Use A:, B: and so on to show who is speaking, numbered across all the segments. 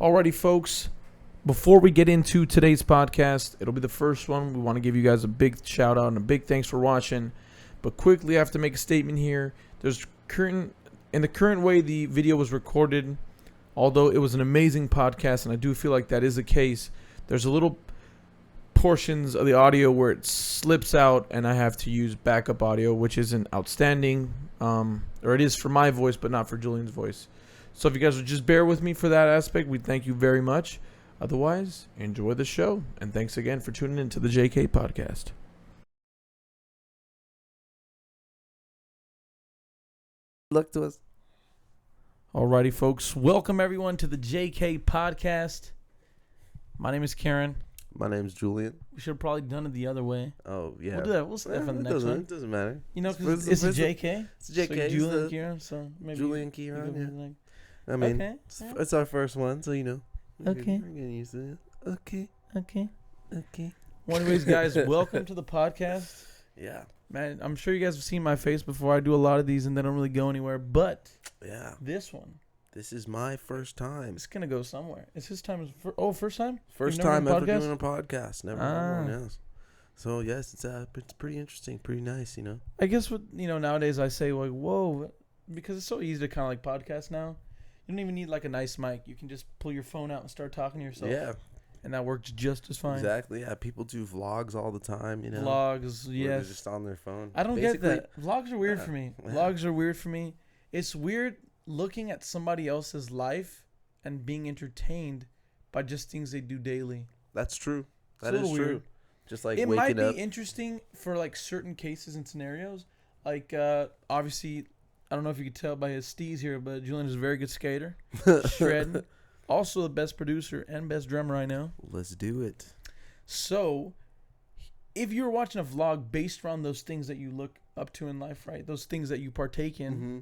A: Alrighty, folks. Before we get into today's podcast, it'll be the first one. We want to give you guys a big shout out and a big thanks for watching. But quickly, I have to make a statement here. In the current way the video was recorded, although it was an amazing podcast, and I do feel like that is the case, there's a little portions of the audio where it slips out, and I have to use backup audio, which isn't outstanding, or it is for my voice, but not for Julian's voice. So if you guys would just bear with me for that aspect, we thank you very much. Otherwise, enjoy the show, and thanks again for tuning in to the JK Podcast.
B: Look to us.
A: Alrighty, folks. Welcome, everyone, to the JK Podcast. My name is Kiran.
B: My name's Julian.
A: We should have probably done it the other way.
B: Oh, yeah.
A: We'll do that. We'll say that for the next one.
B: It doesn't matter.
A: You know, because it's a JK.
B: It's a JK.
A: So Julian, Kiran, so maybe
B: Julian, Kiran, yeah.
A: like,
B: I mean,
A: okay,
B: it's our first one, so you know.
A: Okay.
B: We're getting used to it. Okay.
A: Well, anyways, guys, welcome to the podcast.
B: Yeah.
A: Man, I'm sure you guys have seen my face before. I do a lot of these, and they don't really go anywhere. But
B: Yeah.
A: this one,
B: This is my first time.
A: it's going to go somewhere. It's his time. First time?
B: First
A: You've never
B: time
A: done a
B: ever
A: podcast?
B: doing a podcast. Never done one else. So, yes, it's pretty interesting, pretty nice, you know.
A: I guess nowadays I say, like, whoa, because it's so easy to kind of like podcast now. You don't even need like a nice mic. You can just pull your phone out and start talking to yourself.
B: Yeah.
A: And that works just as fine.
B: Exactly. Yeah. People do vlogs all the time, you know.
A: Vlogs,
B: Where
A: yes.
B: they're just on their phone.
A: I don't get that. Vlogs are weird for me.
B: Yeah.
A: Vlogs are weird for me. It's weird looking at somebody else's life and being entertained by just things they do daily.
B: That's true.
A: It's
B: That
A: a
B: is
A: little
B: true.
A: weird.
B: Just like
A: It
B: waking
A: might be
B: up.
A: interesting for like certain cases and scenarios. Like obviously, I don't know if you could tell by his steez here, but Julian is a very good skater. Shredding. Also the best producer and best drummer I know.
B: Let's do it.
A: So, if you're watching a vlog based around those things that you look up to in life, right? Those things that you partake in,
B: Mm-hmm.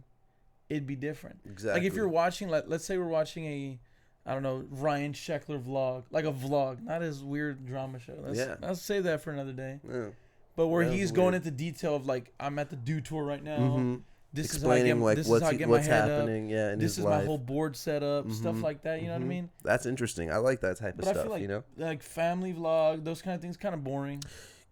A: it'd be different.
B: Exactly.
A: Like if you're watching, let's say we're watching I don't know, Ryan Sheckler vlog, like a vlog, not his weird drama show. Let's save that for another day.
B: Yeah.
A: But where
B: That was
A: he's going
B: weird.
A: into detail of like, I'm at the Dew Tour right now.
B: Mm-hmm.
A: This
B: Explaining like
A: is how I get my
B: what's
A: head up.
B: happening, yeah, in
A: This
B: his
A: is
B: life.
A: my whole board set up, stuff
B: Mhm.
A: like that. You know what I
B: Mhm.
A: mean?
B: That's interesting. I like that type of
A: But I
B: stuff.
A: feel like
B: You know,
A: like family vlog, those kind of things, kind of boring.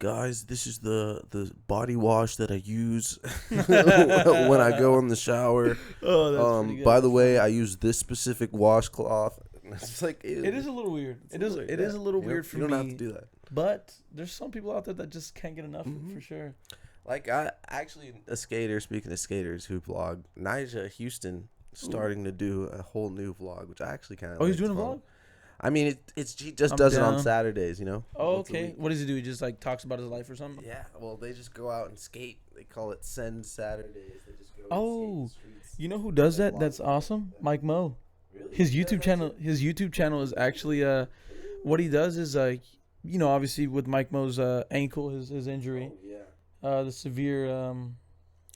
B: guys, this is the body wash that I use when I go in the shower.
A: Oh, that's pretty good.
B: By the way, I use this specific washcloth. It's like
A: It is a little weird. It is a little weird for me.
B: You don't have to do that.
A: But there's some people out there that just can't get enough
B: Mhm.
A: for sure.
B: Like I actually a skater. Speaking of skaters who vlog, Nija Houston starting to do a whole new vlog, which I actually kind of.
A: Oh, he's doing a vlog?
B: I mean, he just
A: I'm
B: does it
A: down.
B: on Saturdays, you know.
A: Oh,
B: once a
A: okay.
B: week.
A: What does he do? He just like talks about his life or something?
B: Yeah, well, they just go out and skate. They call it Send Saturdays. They just go
A: Oh,
B: and skate the streets.
A: you know who does
B: They
A: that?
B: vlog
A: That's
B: about it.
A: awesome. Mike Moe.
B: Really?
A: His
B: Yeah,
A: YouTube
B: that's
A: channel.
B: it.
A: His YouTube channel is actually what he does is obviously with Mike Moe's ankle, his injury,
B: Oh, yeah.
A: the severe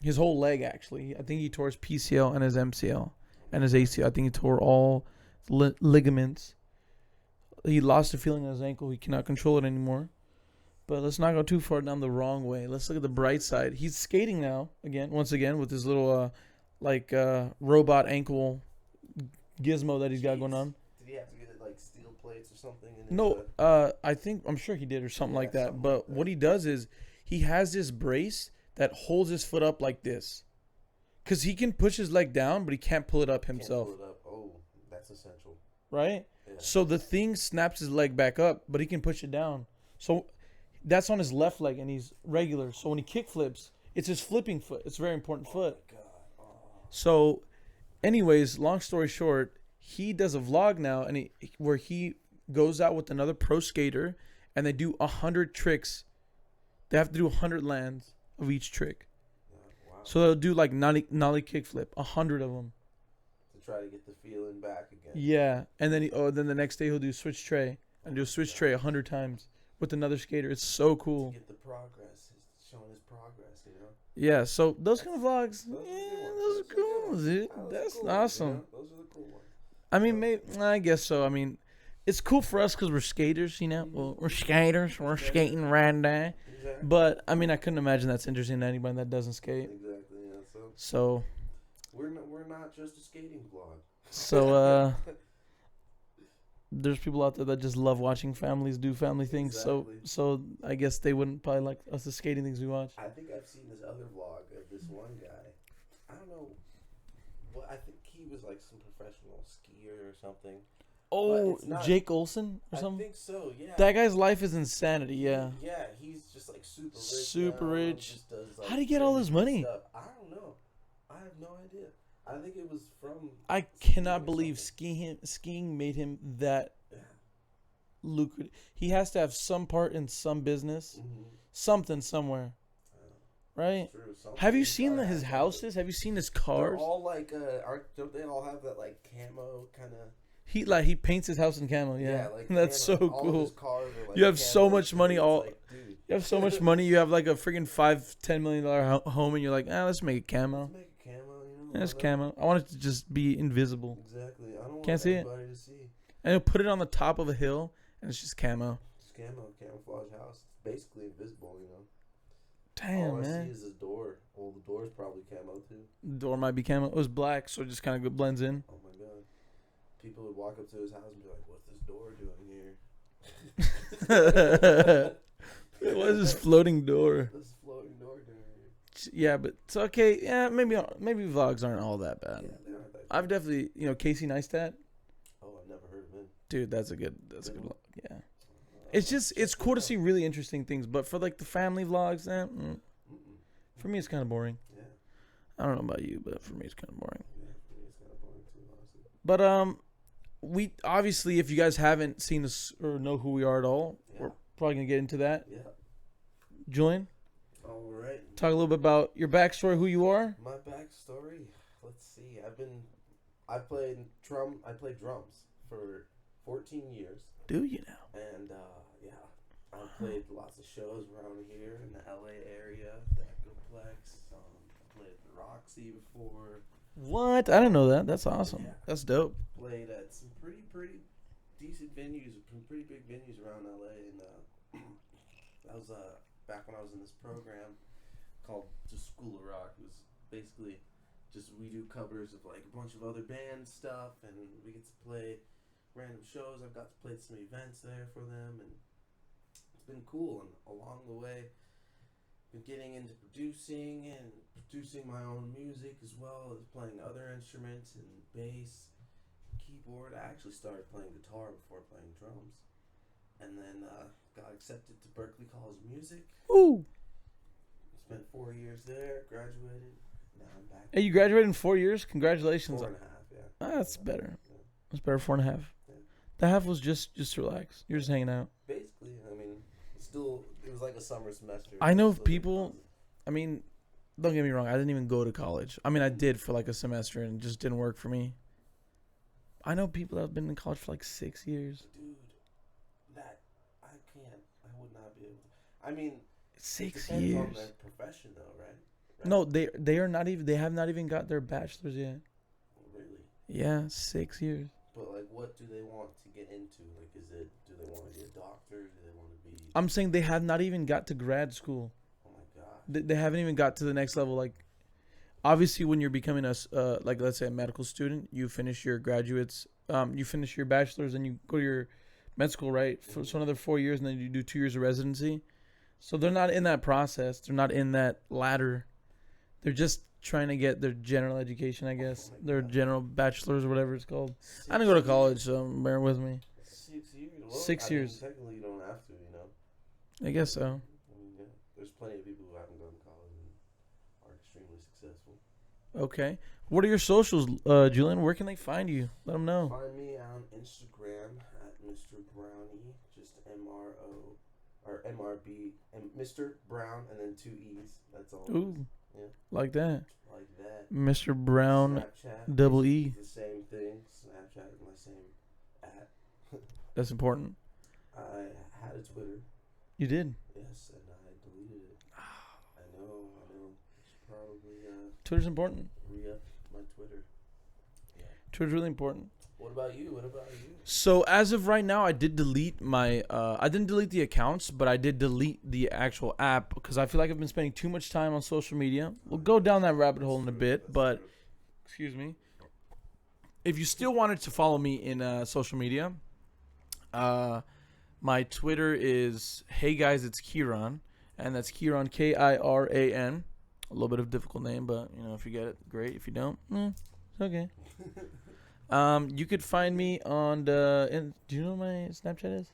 A: his whole leg actually. I think he tore his PCL and his MCL and his ACL. I think he tore all ligaments. He lost the feeling in his ankle. He cannot control it anymore. But let's not go too far down the wrong way. Let's look at the bright side. He's skating now once again with his little robot ankle gizmo that he's got going on.
B: Did he have to get like steel plates or something? In
A: No, I'm sure he did or something like that.
B: something
A: But
B: like that.
A: what he does is he has this brace that holds his foot up like this. Because he can push his leg down, but he can't pull it up himself.
B: Can't pull it up. Oh, that's essential.
A: Right?
B: Yeah.
A: So the thing snaps his leg back up, but he can push it down. So that's on his left leg, and he's regular. So when he kick flips, it's his flipping foot. It's a very important foot.
B: God. Oh.
A: So, anyways, long story short, he does a vlog now, and where he goes out with another pro skater, and they do 100 tricks. They have to do 100 lands of each trick.
B: Wow.
A: So they'll do like nollie kickflip, 100 of them.
B: To try to get the feeling back again.
A: Yeah, and then then the next day he'll do switch tray and do a switch tray 100 times with another skater. It's so cool.
B: To get the progress, he's showing his progress, you know.
A: Yeah, so those kind of vlogs,
B: Those are good ones.
A: those are cool, dude. That's
B: cool,
A: awesome.
B: You know? Those are the cool ones.
A: I mean, I guess so. I mean, it's cool for us because we're skaters, you know. Well, we're skaters. We're skating right now.
B: Exactly.
A: But I mean, I couldn't imagine that's interesting to anybody that doesn't skate.
B: Exactly. Yeah.
A: So
B: we're not just a skating vlog.
A: So there's people out there that just love watching families do family things.
B: Exactly.
A: So I guess they wouldn't probably like us the skating things we watch.
B: I think I've seen this other vlog of this one guy. I don't know. Well, I think he was like some professional skier or something.
A: Oh,
B: it's not-
A: Jake Olsen or
B: I
A: something.
B: think so. Yeah.
A: That guy's life is insanity. Yeah.
B: Yeah, he's just like super rich.
A: Super
B: now,
A: rich.
B: Just does, like,
A: How'd he get all
B: crazy
A: this money?
B: Stuff. I don't know. I have no idea. I think it was from.
A: I cannot believe skiing made him that
B: Yeah.
A: lucrative. He has to have some part in some business, something somewhere, right?
B: True.
A: Have you seen his houses? Have you seen his
B: They're
A: cars?
B: all like, don't they all have that like camo kind of?
A: He paints his house in camo. Yeah,
B: like
A: that's
B: camo.
A: so
B: All of
A: cool.
B: his cars are, like,
A: You have so
B: camo
A: much money.
B: shades,
A: All
B: like, dude.
A: you have so much money. You have like a freaking $5-10 million home, and you're like, let's make it camo.
B: Let's make it camo, you know.
A: Yeah, it's camo. I want it to just be invisible.
B: Exactly. I don't want
A: Can't see it.
B: anybody to see.
A: And he'll put it on the top of a hill, and it's just camo.
B: It's camouflage house. It's basically invisible, you know.
A: Damn,
B: all I
A: man.
B: see is his door. Well, the door's probably camo too.
A: The door might be camo. It was black, so it just kind of blends in.
B: Oh my god. People would walk up to his house and be like, "What's this door doing here?"
A: What is this floating door?
B: This floating door doing here.
A: Yeah, but it's okay. Yeah, maybe vlogs aren't all that bad.
B: Yeah, they aren't that.
A: I've definitely, Casey Neistat.
B: Oh, I've never heard of him.
A: Dude, that's a good vlog. Yeah. It's cool to see really interesting things, but for like the family vlogs, for me it's kind of boring.
B: Yeah.
A: I don't know about you, but for me it's kind of boring.
B: Yeah, for me it's kind of boring too, honestly.
A: But we obviously, if you guys haven't seen us or know who we are at all, we're probably gonna get into that.
B: Yeah.
A: Julian,
B: All right.
A: talk a little bit about your backstory, who you are.
B: My backstory. Let's see. I played drums for 14 years.
A: Do you now?
B: And I played lots of shows around here in the LA area, the Echoplex. I played at the Roxy before.
A: What? I didn't know that. That's awesome.
B: Yeah.
A: That's dope.
B: Played at some pretty decent venues, some pretty big venues around LA, and that was back when I was in this program called just School of Rock. It was basically just we do covers of like a bunch of other band stuff, and we get to play random shows. I've got to play some events there for them, and it's been cool. And along the way, been getting into producing my own music as well as playing other instruments and bass, keyboard. I actually started playing guitar before playing drums, and then got accepted to Berklee College of Music.
A: Ooh.
B: Spent 4 years there, graduated. Now I'm back.
A: Hey, you graduated in 4 years? Congratulations.
B: 4.5, yeah.
A: That's better.
B: Yeah.
A: That's better. 4.5.
B: Yeah.
A: The half was just relax. You're just hanging out.
B: Basically, I mean, it was like a summer semester.
A: I know
B: Still
A: people. I mean, don't get me wrong. I didn't even go to college. I mean, I did for like a semester and it just didn't work for me. I know people that have been in college for like 6 years.
B: Dude, that I would not be able to. I mean,
A: 6
B: it depends
A: years.
B: on their profession, though, right?
A: No, they are not even. They have not even got their bachelor's yet.
B: Really?
A: Yeah, 6 years.
B: But like, what do they want to get into? Like, do they want to be a doctor? Do they want to be?
A: I'm saying they have not even got to grad school.
B: Oh my god.
A: They haven't even got to the next level. Like, obviously, when you're becoming like let's say a medical student, you finish your graduates, you finish your bachelor's, and you go to your med school, right? For so another 4 years, and then you do 2 years of residency. So they're not in that process. They're not in that ladder. They're just trying to get their general education, I guess. Their general bachelor's or whatever it's called. I didn't go to college, so bear with me.
B: 6 years. Well,
A: 6 years.
B: Technically, you don't have to, you know.
A: I guess so.
B: I mean, yeah, there's plenty of people who haven't gone to college and are extremely successful.
A: Okay. What are your socials, Julian? Where can they find you? Let them know.
B: Find me on Instagram at Mr. Brownie, just MRO or MRB, and Mr. Brown, and then 2 E's. That's all.
A: Ooh.
B: Yeah.
A: Like that.
B: Like that.
A: Mr. Brown,
B: Snapchat,
A: double E.
B: it's the same thing. Snapchat is my same at.
A: That's important.
B: I had a Twitter.
A: You did.
B: Yes, and I deleted it. I know. Should probably
A: Twitter's important.
B: re-up my Twitter. Yeah.
A: Twitter's really important.
B: What about you?
A: So as of right now, I did delete my. I didn't delete the accounts, but I did delete the actual app because I feel like I've been spending too much time on social media. We'll go down that rabbit hole in a bit, but excuse me. If you still wanted to follow me in social media, My Twitter is hey guys, it's Kiran, and that's Kiran Kiran. A little bit of a difficult name, but if you get it, great. If you don't, it's okay. You could find me on the. Do you know what my Snapchat is?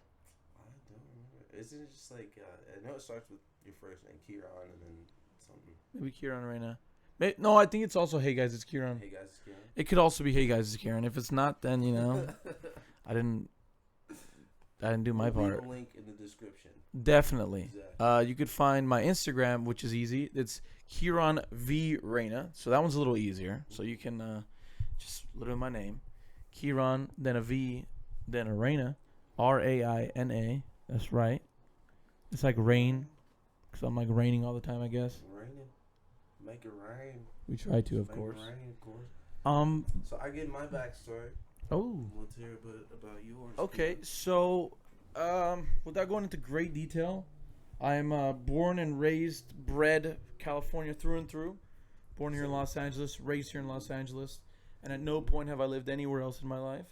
B: I don't remember. Isn't it just like I know it starts with your first name, Kiran, and then something.
A: Maybe Kiran right now. No, I think it's also hey guys, it's Kiran.
B: Hey guys, it's Kiran.
A: It could also be hey guys, it's Kiran. If it's not, then I didn't do my part.
B: Leave a link in the description.
A: Definitely.
B: Exactly.
A: You could find my Instagram, which is easy. It's Kiran V Reina. So that one's a little easier. So you can just literally my name, Kiran, then a V, then a Reina, Raina. That's right. It's like rain, because I'm like raining all the time, I guess.
B: Raining, make it rain.
A: We try to, of
B: Make
A: course.
B: it rain, of course. So I get my backstory.
A: Oh.
B: Let's hear a bit about yours.
A: Okay, so without going into great detail, I'm born and raised, bred California through and through. Born here in Los Angeles, raised here in Los Angeles, and at no point have I lived anywhere else in my life.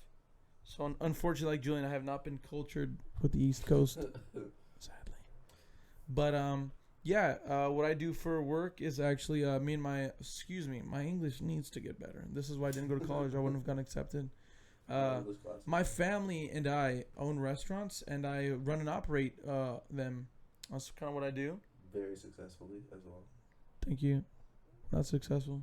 A: So unfortunately, like Julian, I have not been cultured with the East Coast, sadly. But what I do for work is actually my English needs to get better. This is why I didn't go to college. I wouldn't have gotten accepted. My family and I own restaurants, and I run and operate them. That's kind of what I do.
B: Very successfully as well.
A: Thank you. Not successful.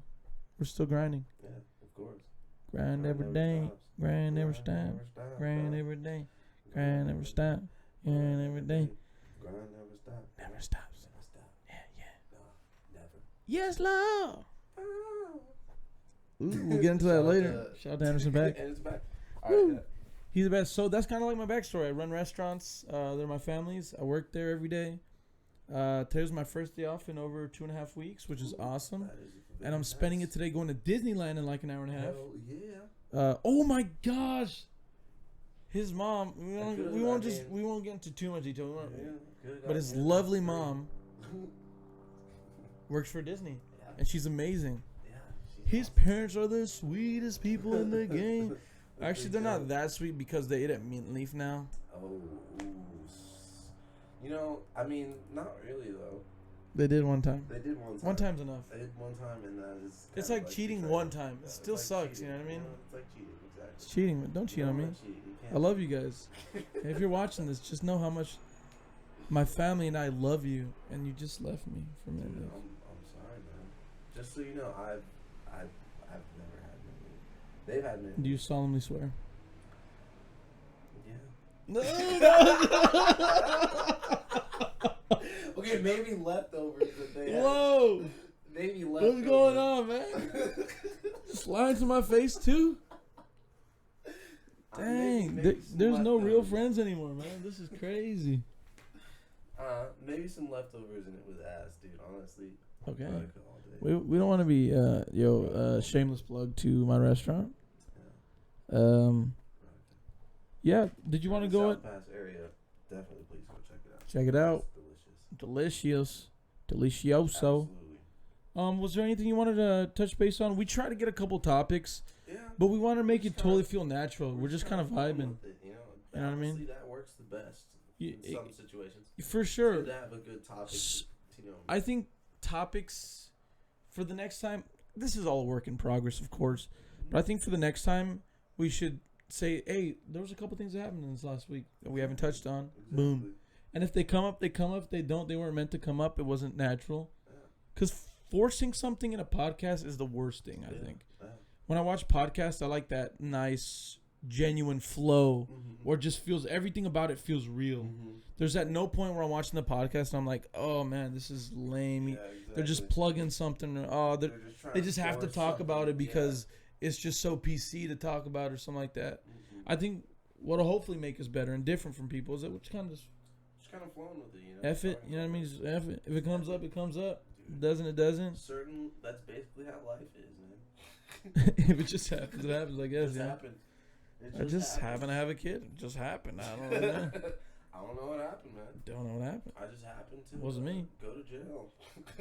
A: We're still grinding.
B: Yeah, of course.
A: Grind every day. Grind never stop. Grind every day. Grind never stop. Grind every day.
B: Grind never stop.
A: Never stops.
B: Never stop.
A: Yeah.
B: No, never.
A: Yes, Lord.
B: Oh.
A: Ooh, we'll get into that later. Shout out to Anderson Paak.
B: Anderson Paak. All right.
A: He's the best. So that's kind of like my backstory. I run restaurants. They're my families. I work there every day. Today's my first day off in over 2.5 weeks, which is awesome. And I'm spending it today going to Disneyland in like an hour and a half.
B: Hell yeah.
A: Oh my gosh. His mom. We won't get into too much detail. But his lovely mom works for Disney, and she's amazing. His parents are the sweetest people in the game. Actually, they're not that sweet because they eat at Mint Leaf now.
B: Oh, I mean, not really though.
A: They did one time.
B: They did one time.
A: One time's enough.
B: They did one time, and that is.
A: It's like cheating one time. It still sucks.
B: Cheating,
A: You know what I mean?
B: It's like cheating, exactly.
A: It's cheating. But don't cheat on me. I love you guys. If you're watching this, just know how much my family and I love you, and you just left me for a minute.
B: Dude, I'm sorry, man. Just so you know, I've never had many. They've had many.
A: Do you solemnly swear?
B: Yeah. Okay, maybe leftovers that they had.
A: Whoa!
B: Maybe leftovers.
A: What's going on, man? Just lying to my face too? Dang, there's no real friends anymore, man. This is crazy.
B: Maybe some leftovers in it with ass, dude. Honestly.
A: Okay. We don't want to be shameless plug to my restaurant. Yeah. Did you want to go?
B: South Pass area, definitely. Please go check it out.
A: Check it out.
B: It's
A: Delicious. Delicioso.
B: Absolutely.
A: Was there anything you wanted to touch base on? We tried to get a couple topics, but we want to make it totally feel natural. We're just kind of vibing.
B: You
A: know what I mean?
B: That works the best in some situations.
A: For sure.
B: Good to have a good topic.
A: I think topics for the next time. This is all a work in progress, of course, but I think for the next time we should say, "Hey, there was a couple things that happened in this last week that we haven't touched on." Exactly. Boom. And if they come up, they come up. If they don't, they weren't meant to come up. It wasn't natural. Because forcing something in a podcast is the worst thing, I think. When I watch podcasts, I like that nice, genuine flow where it just feels, everything about it feels real. There's at no point where I'm watching the podcast and I'm like, oh man, this is lame. Yeah, exactly. They're just plugging something. They just have to talk about it because it's just so PC to talk about or something like that. I think what'll hopefully make us better and different from people is that we're just kind of flowing with it, F it, you know what I mean? Just F it. If it comes up, it comes up. Doesn't, it doesn't.
B: That's basically how life is, man.
A: If it just happens, it happens, I guess.
B: It
A: I just happen to have a kid. It just happened. I don't know.
B: I don't know what happened, man.
A: Don't know what happened.
B: I just happened to.
A: Wasn't me.
B: Go to jail.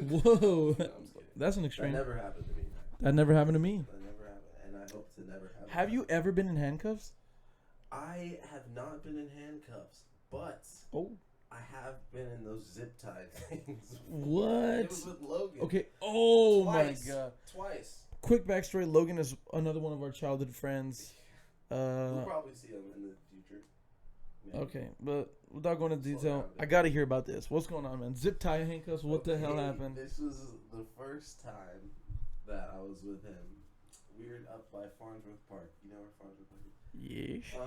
A: Whoa.
B: No,
A: that's an extreme.
B: That never happened to me, man.
A: That never happened to me.
B: That never happened, and I hope to never happen.
A: Have you ever been in handcuffs?
B: I have not been in handcuffs, but I have been in those zip tie things.
A: What?
B: It was with Logan.
A: Okay. Oh
B: Twice.
A: my god.
B: Twice.
A: Quick backstory: Logan is another one of our childhood friends.
B: We'll probably see him in the future. Maybe.
A: Okay, but without going into
B: Slow
A: detail,
B: down,
A: I gotta hear about this. What's going on, man? Zip tie handcuffs. What the hell happened?
B: This was the first time that I was with him. We were up by Farnsworth Park. You know where Farnsworth Park is?
A: Yeah.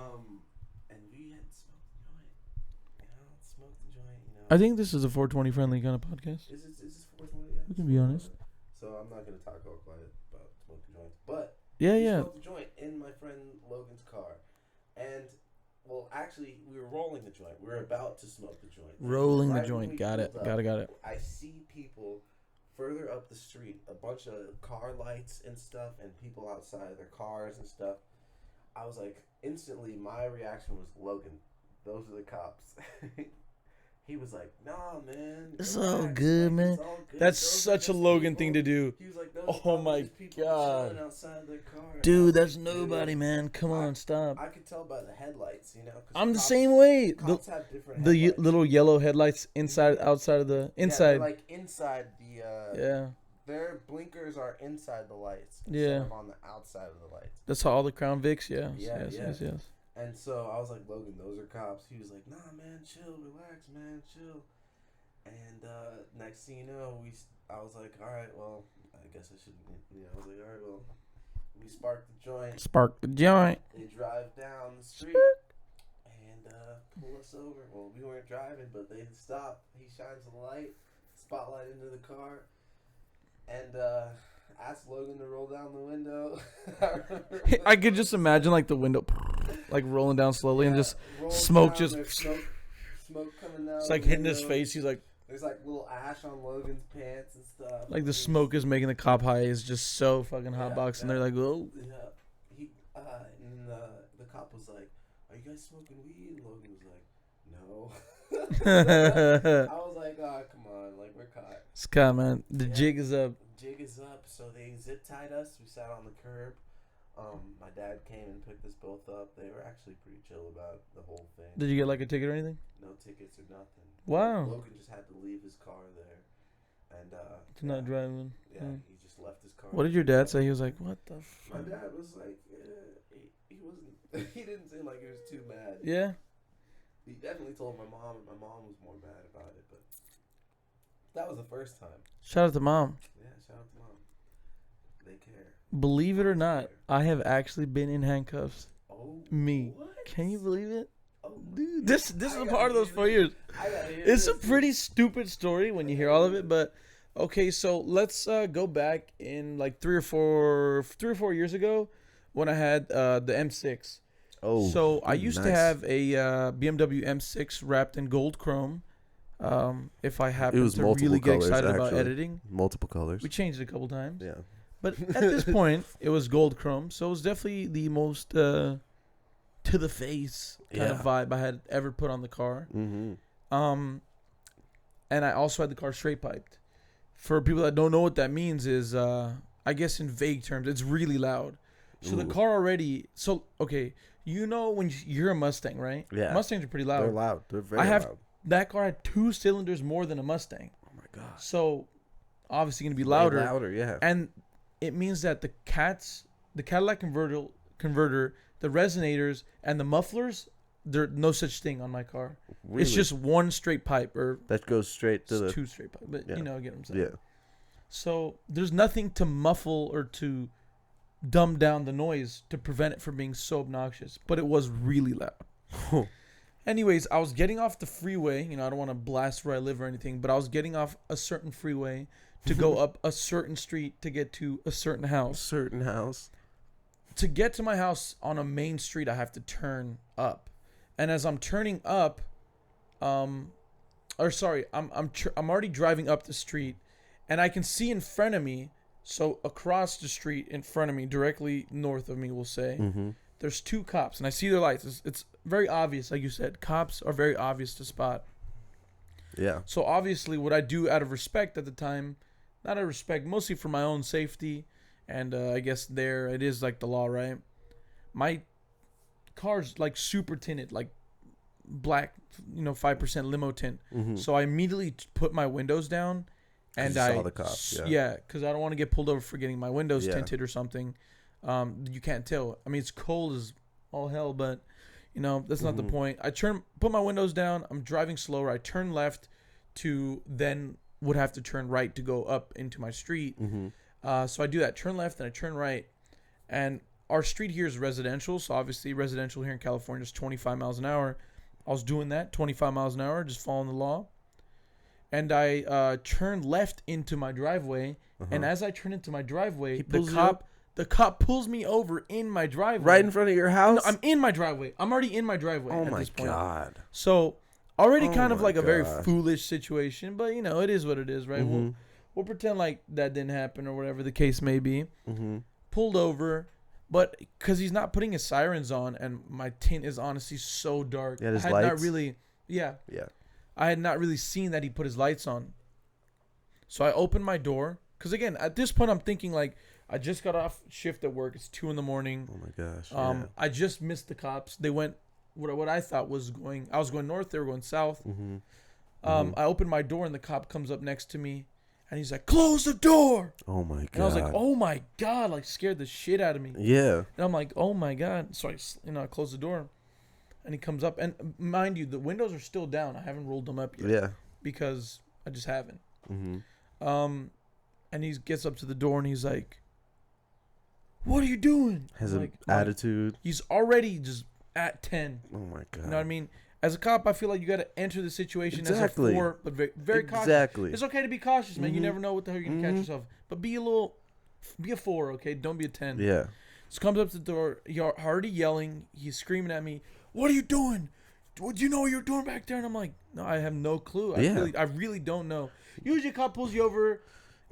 B: And we had smoked the joint. Smoked the joint.
A: I think this is a 420 friendly kind of podcast.
B: Is this 420? Yeah,
A: We can be honest.
B: So I'm not gonna talk all quiet about smoking joints, but
A: Yeah,
B: we
A: yeah.
B: smoked the joint in my friend Logan's car, and well, actually, we were rolling the joint. We were about to smoke the joint.
A: Rolling the
B: Right when
A: joint.
B: we
A: Got it.
B: pulled up,
A: Got it.
B: I see people further up the street, a bunch of car lights and stuff, and people outside of their cars and stuff. I was like, instantly, my reaction was, Logan, those are the cops. He was like, nah, man.
A: It's
B: relax,
A: all good,
B: like,
A: man.
B: it's all good.
A: That's
B: Those are
A: such a
B: just
A: Logan
B: people."
A: thing to do.
B: He was like, those
A: Oh
B: are probably
A: my
B: just people
A: God.
B: chilling outside their car. And I
A: Dude,
B: was
A: that's
B: like,
A: nobody,
B: dude,
A: man. Come on, stop.
B: I could tell by the headlights, 'cause
A: I'm the
B: cops-
A: same way.
B: Cops have different
A: The
B: headlights.
A: little yellow headlights inside, outside of the
B: Yeah,
A: inside.
B: they're like inside the.
A: Yeah,
B: Their blinkers are inside the lights.
A: Yeah.
B: Instead of on the outside of the lights.
A: that's how all the Crown Vics. Yeah.
B: Yeah,
A: Yes.
B: yeah. And so I was like, Logan, those are cops. He was like, nah, man, chill, relax, man, chill. And next thing you know, I was like, all right, well, I guess I shouldn't. I was like, all right, well, we sparked the joint.
A: Spark the joint.
B: They drive down the street and pull us over. Well, we weren't driving, but they stopped. He shines the light, spotlight into the car, and asked Logan to roll down the window.
A: I could just imagine like the window, like rolling down slowly and just
B: rolls
A: smoke
B: down,
A: just.
B: there's smoke coming down.
A: It's like
B: the
A: hitting his
B: window.
A: face. He's like
B: There's like little ash on Logan's pants and stuff.
A: the smoke is making the cop high. Is just so fucking hot box, and they're like, oh.
B: Yeah. He and the cop was like, "Are you guys smoking weed?" And Logan was like, "No." I was like, "Oh, come on, like we're caught."
A: Scott, man, the jig is up.
B: Jig is up. So they zip tied us. We sat on the curb. My dad came and picked us both up. They were actually pretty chill about the whole thing.
A: Did you get like a ticket or anything?
B: No tickets or nothing.
A: Wow.
B: Logan just had to leave his car there, and
A: It's not driving.
B: yeah, he just left his car.
A: What did your dad say? He was like, what the
B: My
A: fuck?
B: dad was like, he wasn't. He didn't seem like he was too mad.
A: Yeah.
B: He definitely told my mom, and my mom was more mad about it. But that was the first time.
A: Shout out to mom.
B: Yeah, shout out to mom. They care.
A: Believe it or not, I have actually been in handcuffs.
B: Oh,
A: Me.
B: what?
A: Can you believe it?
B: Oh,
A: Dude, this is
B: I
A: a
B: gotta
A: part of those
B: hear
A: 4
B: this.
A: years.
B: I gotta hear
A: It's a
B: this.
A: pretty stupid story when you hear all of it, but okay, so let's go back in like 3 or 4 years ago when I had the M6.
C: Oh,
A: So I used to
C: nice.
A: have a BMW M6 wrapped in gold chrome. If I happen
C: was
A: to
C: multiple
A: really get
C: colors,
A: excited about
C: actually.
A: editing,
C: multiple colors.
A: we changed it a couple times.
C: Yeah.
A: But at this point, it was gold chrome, so it was definitely the most to the face kind of
C: Yeah.
A: vibe I had ever put on the car.
C: Mm-hmm.
A: And I also had the car straight piped. For people that don't know what that means is, I guess in vague terms, it's really loud. So the
C: Ooh.
A: car already, okay, you know when you're a Mustang, right?
C: Yeah.
A: Mustangs are pretty loud.
C: They're loud. They're very
A: I have
C: loud.
A: that car had 2 cylinders more than a Mustang,
C: Oh my god.
A: so obviously gonna be
C: Way
A: louder.
C: louder, yeah.
A: And it means that the Cadillac converter, the resonators, and the mufflers, there's no such thing on my car.
C: Really?
A: It's just one straight pipe, or
C: that goes straight to
A: it's
C: the
A: 2 straight pipe. But
C: yeah.
A: you know, get what I'm saying.
C: yeah.
A: So there's nothing to muffle or to dumb down the noise to prevent it from being so obnoxious. But it was really loud. Anyways, I was getting off the freeway. You know, I don't want to blast where I live or anything, but I was getting off a certain freeway to go up a certain street to get to a certain house.
C: Certain house.
A: To get to my house on a main street, I have to turn up. And as I'm turning up, I'm already driving up the street, and I can see in front of me, so across the street in front of me, directly north of me, we'll say,
C: Mm-hmm.
A: there's 2 cops, and I see their lights. It's very obvious, like you said. Cops are very obvious to spot.
C: Yeah.
A: So obviously, what I do out of respect at the time, not out of respect, mostly for my own safety, and I guess there it is like the law, right? My car's like super tinted, like black, 5% limo tint.
C: Mm-hmm.
A: So I immediately put my windows down, and I
C: saw the cops.
A: yeah, because I don't want to get pulled over for getting my windows
C: Yeah.
A: tinted or something. You can't tell. I mean, it's cold as all hell, but that's not the point. I put my windows down. I'm driving slower. I turn left to then would have to turn right to go up into my street.
C: Mm-hmm.
A: So I do that. Turn left and I turn right, and our street here is residential. So obviously, residential here in California is 25 miles an hour. I was doing that 25 miles an hour, just following the law. And I turned left into my driveway. And as I turn into my driveway, the cop pulls me over in my driveway.
C: Right in front of your house?
A: No, I'm in my driveway. I'm already in my driveway
C: oh
A: at
C: my
A: this point.
C: God.
A: So already
C: Oh
A: kind of
C: my
A: like a very
C: God.
A: foolish situation, but it is what it is, right?
C: Mm-hmm.
A: We'll pretend like that didn't happen or whatever the case may be.
C: Mm-hmm.
A: Pulled over, but because he's not putting his sirens on, and my tint is honestly so dark.
C: Yeah, his
A: I had
C: lights?
A: not really,
C: Yeah.
A: I had not really seen that he put his lights on. So I opened my door, because again, at this point I'm thinking like, I just got off shift at work. It's 2 a.m.
C: Oh my gosh.
A: I just missed the cops. They went what I thought was I was going north. They were going south.
C: Mm-hmm.
A: I opened my door and the cop comes up next to me, and he's like, "Close the door!"
C: Oh my God.
A: And I was like, "Oh my God!" Like scared the shit out of me.
C: Yeah.
A: And I'm like, "Oh my God!" So I close the door, and he comes up, and mind you, the windows are still down. I haven't rolled them up yet.
C: Yeah.
A: Because I just haven't.
C: Mm-hmm.
A: And he gets up to the door and he's like, "What are you doing?"
C: Has
A: I'm
C: an
A: like,
C: attitude.
A: He's already just at 10.
C: Oh my God.
A: You know what I mean? As a cop, I feel like you got to enter the situation
C: Exactly.
A: as a 4, but very, very cautious.
C: Exactly.
A: It's okay to be cautious, man. You
C: Mhm.
A: never know what the hell you're going to catch
C: Mhm.
A: yourself. But be a 4, okay? Don't be a 10.
C: Yeah.
A: So comes up to the door. You're already yelling. He's screaming at me. "What are you doing? Do you know what you're doing back there?" And I'm like, "No, I have no clue. I really don't know." Usually a cop pulls you over.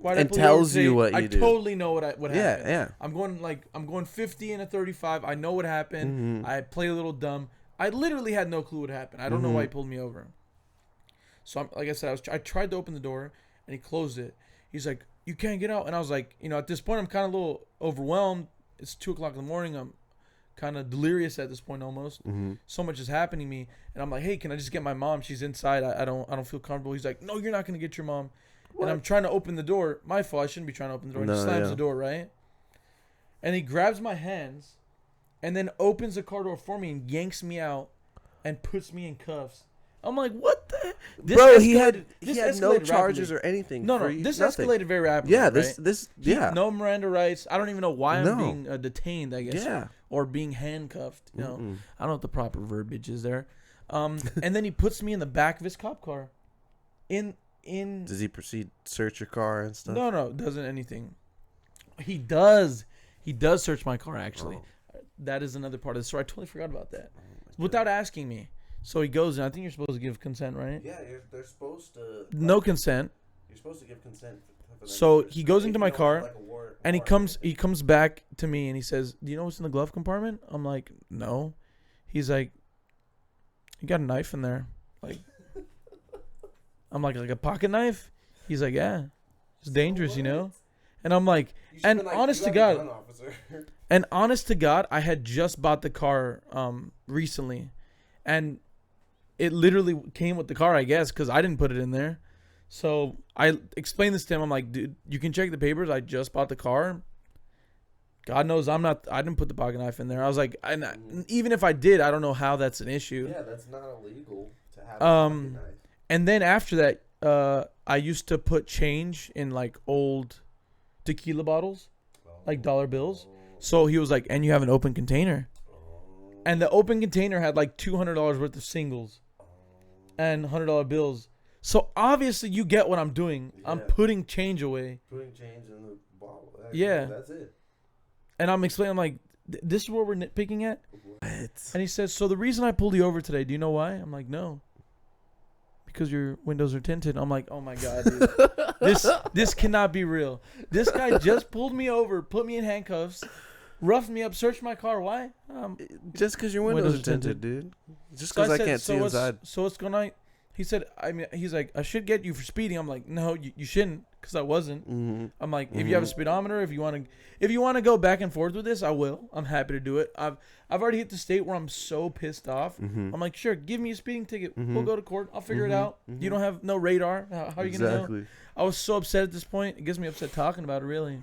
C: And tells you what you do.
A: I totally know what happened.
C: Yeah.
A: I'm going 50 in a 35. I know what happened.
C: Mhm.
A: I play a little dumb. I literally had no clue what happened. I don't know why he pulled me over. So like I said, I tried to open the door and he closed it. He's like, "You can't get out." And I was like, at this point I'm kind of a little overwhelmed. It's 2:00 in the morning. I'm kind of delirious at this point almost.
C: Mm-hmm.
A: So much is happening to me, and I'm like, "Hey, can I just get my mom? She's inside. I don't feel comfortable." He's like, "No, you're not gonna get your mom."
C: What?
A: And I'm trying to open the door. My fault. I shouldn't be trying to open the door. And he
C: No,
A: slams
C: yeah.
A: the door, right? And he grabs my hands, and then opens the car door for me and yanks me out, and puts me in cuffs. I'm like, "What the?" This
C: Bro, he
A: escalated-
C: had
A: this
C: no
A: escalated
C: charges
A: rapidly.
C: or anything.
A: No,
C: for you,
A: this
C: nothing.
A: escalated very rapidly.
C: Yeah,
A: right?
C: yeah.
A: No Miranda rights. I don't even know why
C: No.
A: I'm being detained, I guess.
C: Yeah.
A: Or being handcuffed. I
C: Mm-mm.
A: don't know what the proper verbiage is there. And then he puts me in the back of his cop car.
C: Does he proceed to search your car and stuff?
A: No, doesn't anything. He does. He does search my car, actually.
C: Oh.
A: That is another part of the story. I totally forgot about that. Without asking me. So he goes, and I think you're supposed to give consent, right?
B: Yeah, they're supposed to.
A: No consent.
B: You're supposed to give consent. For them
A: So
B: to
A: he goes
B: if
A: into
B: you
A: my
B: don't
A: car,
B: have, like, a
A: And he
B: warrant or
A: comes back to me and he says, "Do you know what's in the glove compartment?" I'm like, "No." He's like, "You got a knife in there." Like, I'm like a pocket knife? He's like, "Yeah. It's dangerous, you know?" And I'm like,
B: You
A: and
B: should've been like,
A: honest
B: "You
A: to
B: have a
A: God,
B: gun, officer."
A: and honest to God, I had just bought the car recently, and it literally came with the car, I guess, because I didn't put it in there. So I explained this to him. I'm like, "Dude, you can check the papers. I just bought the car. God knows I didn't put the pocket knife in there." I was like, even if I did, I don't know how that's an issue.
B: Yeah, that's not illegal to have a pocket knife.
A: And then after that, I used to put change in like old tequila bottles, like dollar bills. So he was like, "And you have an open container." And the open container had like $200 worth of singles and $100 bills. So obviously you get what I'm doing. I'm
B: Yeah.
A: putting change away.
B: Putting change in the bottle.
A: Yeah.
B: That's it.
A: And I'm explaining, I'm like, "This is where we're nitpicking at?"
C: What?
A: And he says, "So the reason I pulled you over today, do you know why?" I'm like, "No." "Because your windows are tinted." I'm like, "Oh my God, dude. This cannot be real. This guy just pulled me over, put me in handcuffs, roughed me up, searched my car. Why?"
C: Just because your windows are tinted, dude. Just
A: So
C: because I
A: said,
C: can't see inside.
A: So what's going on? He said, he's like, I should get you for speeding. I'm like, no, you shouldn't, because I wasn't.
C: Mm-hmm.
A: I'm like, if you have a speedometer, if you want to go back and forth with this, I will. I'm happy to do it. I've already hit the state where I'm so pissed off.
C: Mm-hmm.
A: I'm like, sure, give me a speeding ticket.
C: Mm-hmm.
A: We'll go to court. I'll figure it
C: Mhm.
A: out.
C: Mhm.
A: You don't have no radar. How are you gonna know?
C: Exactly.
A: I was so upset at this point. It gets me upset talking about it. Really.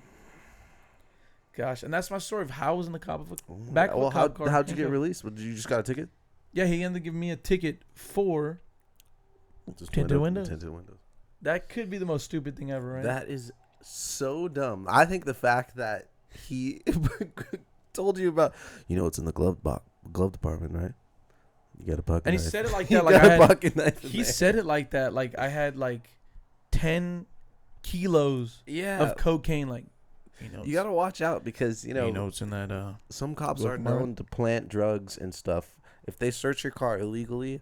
A: Gosh, and that's my story of how I was in the cop of a back.
C: Well,
A: of a cop car.
C: how'd you get released? Did you just got a ticket?
A: Yeah, he ended up giving me a ticket for
C: Just
A: tinted windows.
C: Tinted windows.
A: That could be the most stupid thing ever, right?
C: That is so dumb. I think the fact that he told you about, it's in the glove department, right? You got a pocket
A: and he
C: knife.
A: said it like
C: You
A: that. Like
C: got
A: I
C: a
A: had,
C: pocket knife in
A: he
C: there.
A: said it like that. Like I had like 10 kilos
C: Yeah.
A: of cocaine. Like,
C: You got to watch out because,
A: it's in that.
C: some cops
A: glove
C: are
A: department.
C: known to plant drugs and stuff. If they search your car illegally,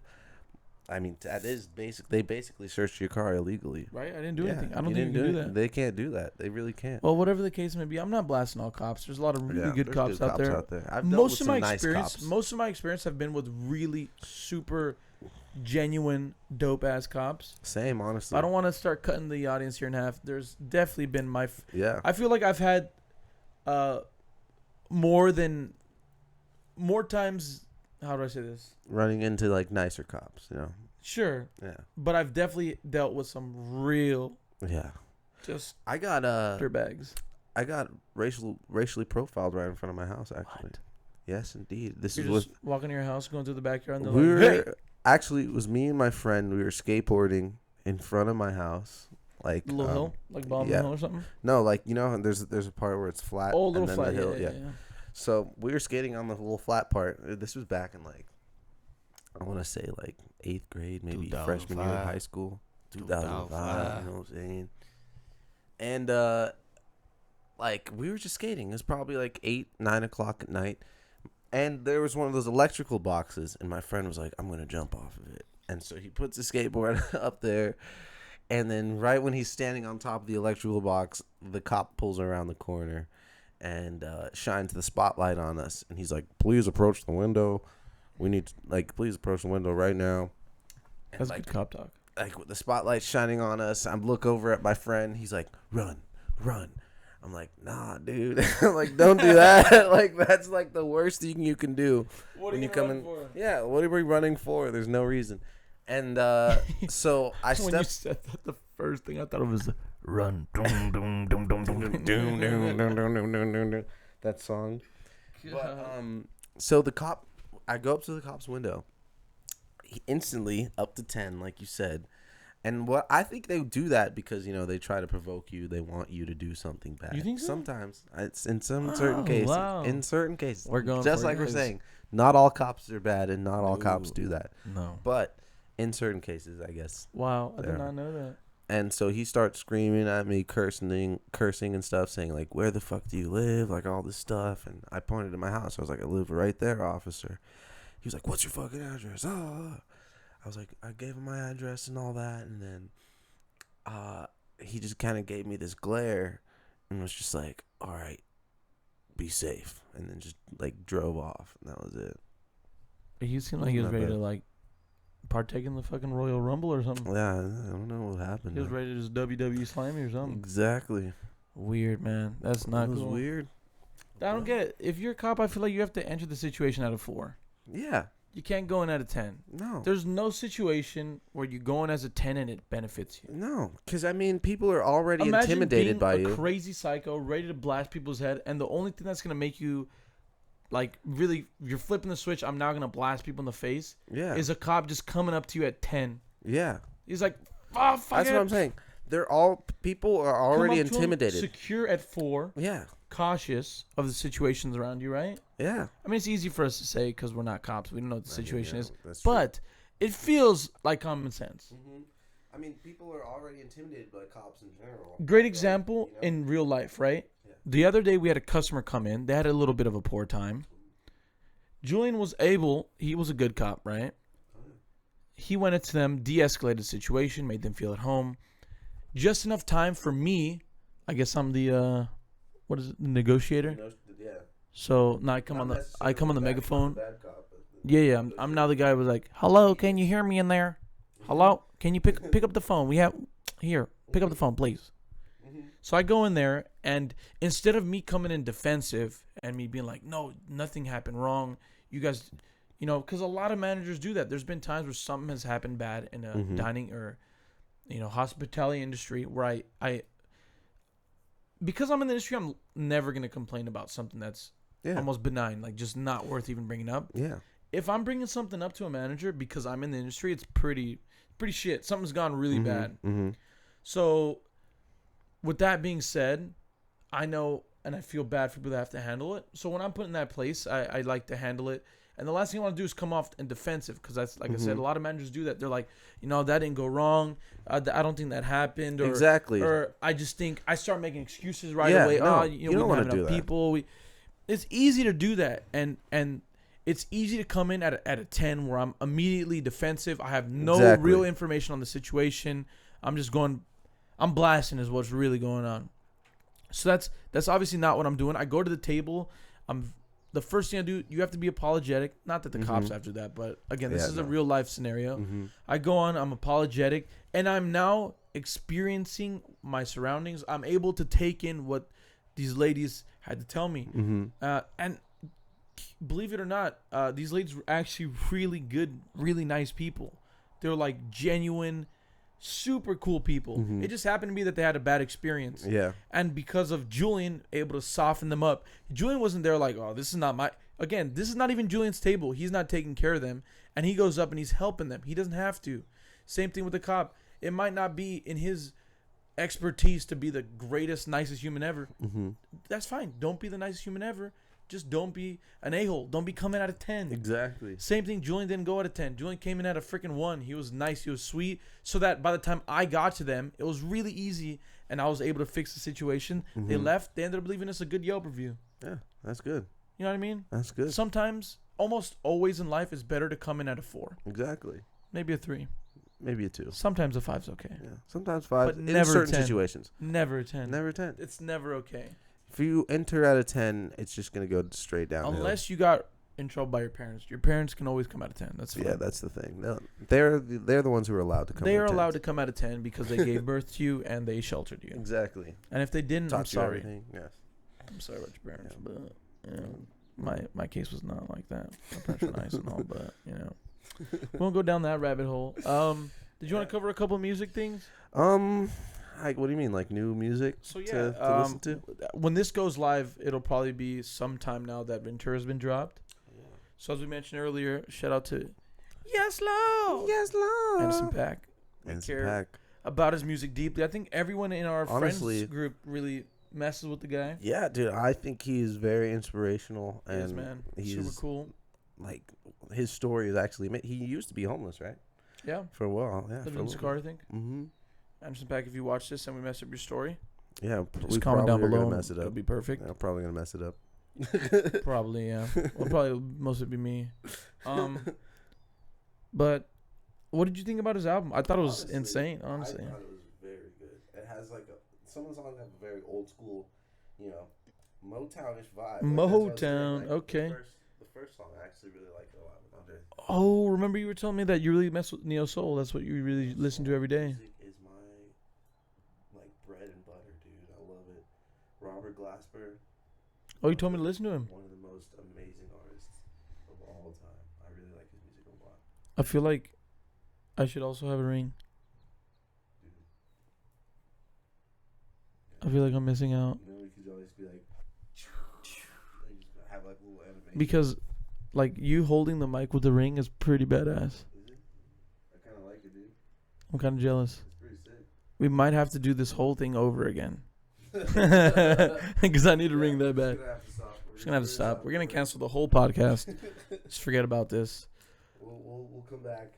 C: they basically searched your car illegally.
A: Right? I didn't do
C: Yeah,
A: anything. I don't
C: you
A: think you
C: didn't
A: can do that.
C: They can't do that. They really can't.
A: Well, whatever the case may be, I'm not blasting all cops. There's a lot of really good
C: there's
A: cops out there.
C: I've dealt
A: Most
C: with
A: of my
C: some nice
A: experience,
C: cops.
A: most of my experience have been with really super genuine dope ass cops.
C: Same, honestly.
A: I don't want to start cutting the audience here in half. There's definitely been
C: Yeah.
A: I feel like I've had more times. How do I say this?
C: Running into like nicer cops,
A: Sure,
C: Yeah.
A: but I've definitely dealt with some real
C: Yeah.
A: just
C: I got
A: dirtbags.
C: I got racially profiled right in front of my house actually.
A: What?
C: Yes, indeed. This
A: You're
C: is
A: just walking to your house, going through the backyard, and
C: we
A: they're
C: were
A: like, hey,
C: actually it was me and my friend. We were skateboarding in front of my house, like
A: the little hill, like Bottom
C: yeah.
A: Hill or something.
C: No, like there's a part where it's flat.
A: Oh, a little
C: and then
A: flat,
C: the hill,
A: yeah.
C: So we were skating on the little flat part. This was back in I want to say 8th grade, maybe freshman year of high school, 2005. You know what I'm saying? And we were just skating. It was probably 8, 9 o'clock at night, and there was one of those electrical boxes, and my friend was like, "I'm gonna jump off of it," and so he puts his skateboard up there, and then right when he's standing on top of the electrical box, the cop pulls around the corner and shines the spotlight on us, and he's like, "Please approach the window. We need to, please approach the window right now." And
A: That's good cop talk.
C: with the spotlight shining on us, I look over at my friend. He's like, "Run." I'm like, "Nah, dude." I'm like, "Don't do that." That's the worst thing you can do.
A: What
C: when
A: are you
C: come
A: running
C: in?
A: for?
C: Yeah, what are we running for? There's no reason. And so I
A: When you
C: stepped.
A: said that, the first thing I thought of was run.
C: That song. But, so the cop, I go up to the cop's window. He instantly up to 10, like you said. And what I think they do that because they try to provoke you. They want you to do something bad.
A: You think so?
C: Sometimes it's in certain cases.
A: Wow.
C: In certain cases,
A: We're going
C: just
A: for it,
C: like we're
A: guys.
C: saying. Not all cops are bad, and not all cops do that.
A: No.
C: But in certain cases, I guess.
A: Wow, I
C: There.
A: did not know that.
C: And so he starts screaming at me, cursing and stuff, saying "Where the fuck do you live?" All this stuff. And I pointed to my house. I was like, "I live right there, officer." He was like, "What's your fucking address?" I was like, I gave him my address and all that, and then he just kind of gave me this glare and was just like, "All right, be safe," and then just drove off, and that was it.
A: He seemed like he was
C: Not
A: ready
C: bad.
A: to partake in the fucking Royal Rumble or something.
C: Yeah, I don't know what happened.
A: He was ready to just WWE slam you or something.
C: Exactly.
A: Weird, man. That's not
C: It was
A: cool.
C: weird.
A: I don't get it. If you're a cop, I feel like you have to enter the situation out of 4.
C: Yeah.
A: You can't go in at a 10.
C: No.
A: There's no situation where you go in as a 10 and it benefits you.
C: No, because people are already
A: Imagine
C: intimidated by
A: being a
C: you.
A: crazy psycho, ready to blast people's head, and the only thing that's gonna make you, really, you're flipping the switch. I'm now gonna blast people in the face.
C: Yeah.
A: Is a cop just coming up to you at 10?
C: Yeah.
A: He's like, "Oh, fuck
C: That's
A: it."
C: what I'm saying. People are
A: Come
C: already
A: up to him,
C: intimidated.
A: secure at 4,
C: Yeah.
A: cautious of the situations around you, right?
C: Yeah.
A: I mean, it's easy for us to say because we're not cops. We don't know what the situation is.
C: That's true.
A: But it feels like common sense.
B: People are already intimidated by cops in general.
A: Great example in real life, right?
B: Yeah.
A: The other day we had a customer come in. They had a little bit of a poor time. Julian he was a good cop, right? He went into them, de-escalated the situation, made them feel at home. Just enough time for me, I guess I'm the, the negotiator?
B: Yeah.
A: So now I come
B: Not
A: on the
B: necessarily
A: megaphone.
B: bad cop, but
A: Yeah. I'm now the guy who was like, "Hello, can you hear me in there? Hello? Can you pick up the phone? We have here. Pick up the phone, please. So I go in there, and instead of me coming in defensive and me being like, no, nothing happened wrong, you guys, because a lot of managers do that. There's been times where something has happened bad in a dining or, hospitality industry where I because I'm in the industry, I'm never going to complain about something that's almost benign, like just not worth even bringing up.
C: Yeah.
A: If I'm bringing something up to a manager because I'm in the industry, it's pretty shit. Something's gone really bad. So with that being said, I know and I feel bad for people that have to handle it. So when I'm put in that place, I like to handle it. And the last thing I want to do is come off in defensive because that's, like I said, a lot of managers do that. They're like, that didn't go wrong. I don't think that happened. Or,
C: exactly.
A: Or I just think I start making excuses right away.
C: No,
A: you
C: don't want to do that.
A: People. It's easy to do that. And it's easy to come in at a 10 where I'm immediately defensive. I have no real information on the situation. I'm blasting is what's really going on. So that's obviously not what I'm doing. I go to the table. The first thing I do, you have to be apologetic. Not that the cops have to do that, but again, this is a real life scenario. I go on, I'm apologetic, and I'm now experiencing my surroundings. I'm able to take in what these ladies had to tell me. And believe it or not, these ladies were actually really good, really nice people. They were like genuine, super cool people. It just happened to be that they had a bad experience. Yeah. And because of Julian able to soften them up. Julian wasn't there like, oh, this is not even Julian's table. He's not taking care of them. And he goes up and he's helping them. He doesn't have to. Same thing with the cop. It might not be in his expertise to be the greatest, nicest human ever. That's fine. Don't be the nicest human ever. Just don't be an a-hole. Don't be coming out of 10.
C: Exactly.
A: Same thing. Julian didn't go out of 10. Julian came in at a freaking 1. He was nice. He was sweet. So that by the time I got to them, it was really easy, and I was able to fix the situation. They left. They ended up leaving us a good Yelp review.
C: Yeah, that's good.
A: You know what I mean?
C: That's good.
A: Sometimes, almost always in life, it's better to come in at a 4.
C: Exactly.
A: Maybe a 3.
C: Maybe a 2.
A: Sometimes a 5's okay.
C: Yeah. Sometimes 5.
A: But
C: in
A: never
C: certain
A: 10.
C: situations.
A: Never a 10.
C: Never a 10.
A: It's never okay.
C: If you enter at a 10, it's just going to go straight down.
A: Unless you got in trouble by your parents. Your parents can always come out of 10. That's fine.
C: Yeah, that's the thing. No, they're the ones who are allowed to come out of 10.
A: They are allowed to come out of 10 because they gave birth to you and they sheltered you.
C: Exactly.
A: And if they didn't, I'm sorry.
C: Yes.
A: I'm sorry about your parents, but my case was not like that. My parents were nice and all, but we won't go down that rabbit hole. Did you want to cover a couple music things?
C: Like, what do you mean, like new music?
A: So
C: to listen to?
A: When this goes live, it'll probably be sometime now that Ventura's been dropped. Yeah. So as we mentioned earlier, shout out to Yes Lord, Anderson .Paak. About his music deeply. I think everyone in our friends group really messes with the guy.
C: Yeah, dude, I think he's very inspirational and
A: man. He's super cool.
C: Like his story is actually he used to be homeless, right?
A: Yeah,
C: for a while. Yeah,
A: lived in his car, I think. Anderson .Paak, if you watch this and we mess up your story,
C: just comment down below.
A: Mess it up. It'll be perfect.
C: I'm probably gonna mess it up.
A: Probably, yeah. Well, probably mostly be me. But what did you think about his album? I thought it was insane. Honestly,
B: I thought it was very good. It has like some of the songs have a very old school, Motownish vibe.
A: Motown, okay.
B: The first song I actually really liked it a lot.
A: Oh, remember you were telling me that you really mess with neo soul. That's what you really listen to every day.
B: Music is my bread and butter, dude. I love it. Robert Glasper.
A: Oh, you told me to listen to him.
B: One of the most amazing artists of all time. I really like his music a lot.
A: I feel like I should also have a ring. I feel like I'm missing out.
B: You could always be like, have like little animation.
A: Because you holding the mic with the ring is pretty badass.
B: Is it? I kind of like it, dude.
A: I'm kind of jealous.
B: It's pretty sick.
A: We might have to do this whole thing over again. Because I need a ring that bad. We're just going to have to stop. We're going to cancel the whole podcast. Just forget about this.
B: We'll come back.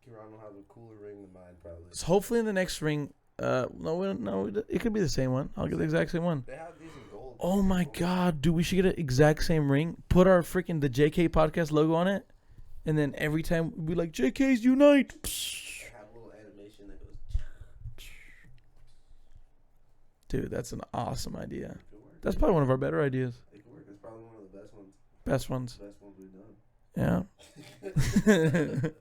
B: Kiran will have a cooler ring than mine, probably.
A: So hopefully in the next ring, no, it could be the same one. I'll get the exact same one.
B: They have these in gold.
A: Oh my God, dude, we should get an exact same ring. Put our freaking the JK podcast logo on it, and then every time we like JK's unite.
B: Have a little animation that goes.
A: Dude, that's an awesome idea. That's probably one of our better ideas.
B: It could work. It's probably one of the best ones.
A: Best ones.
B: Best ones we've done.
A: Yeah.
B: Like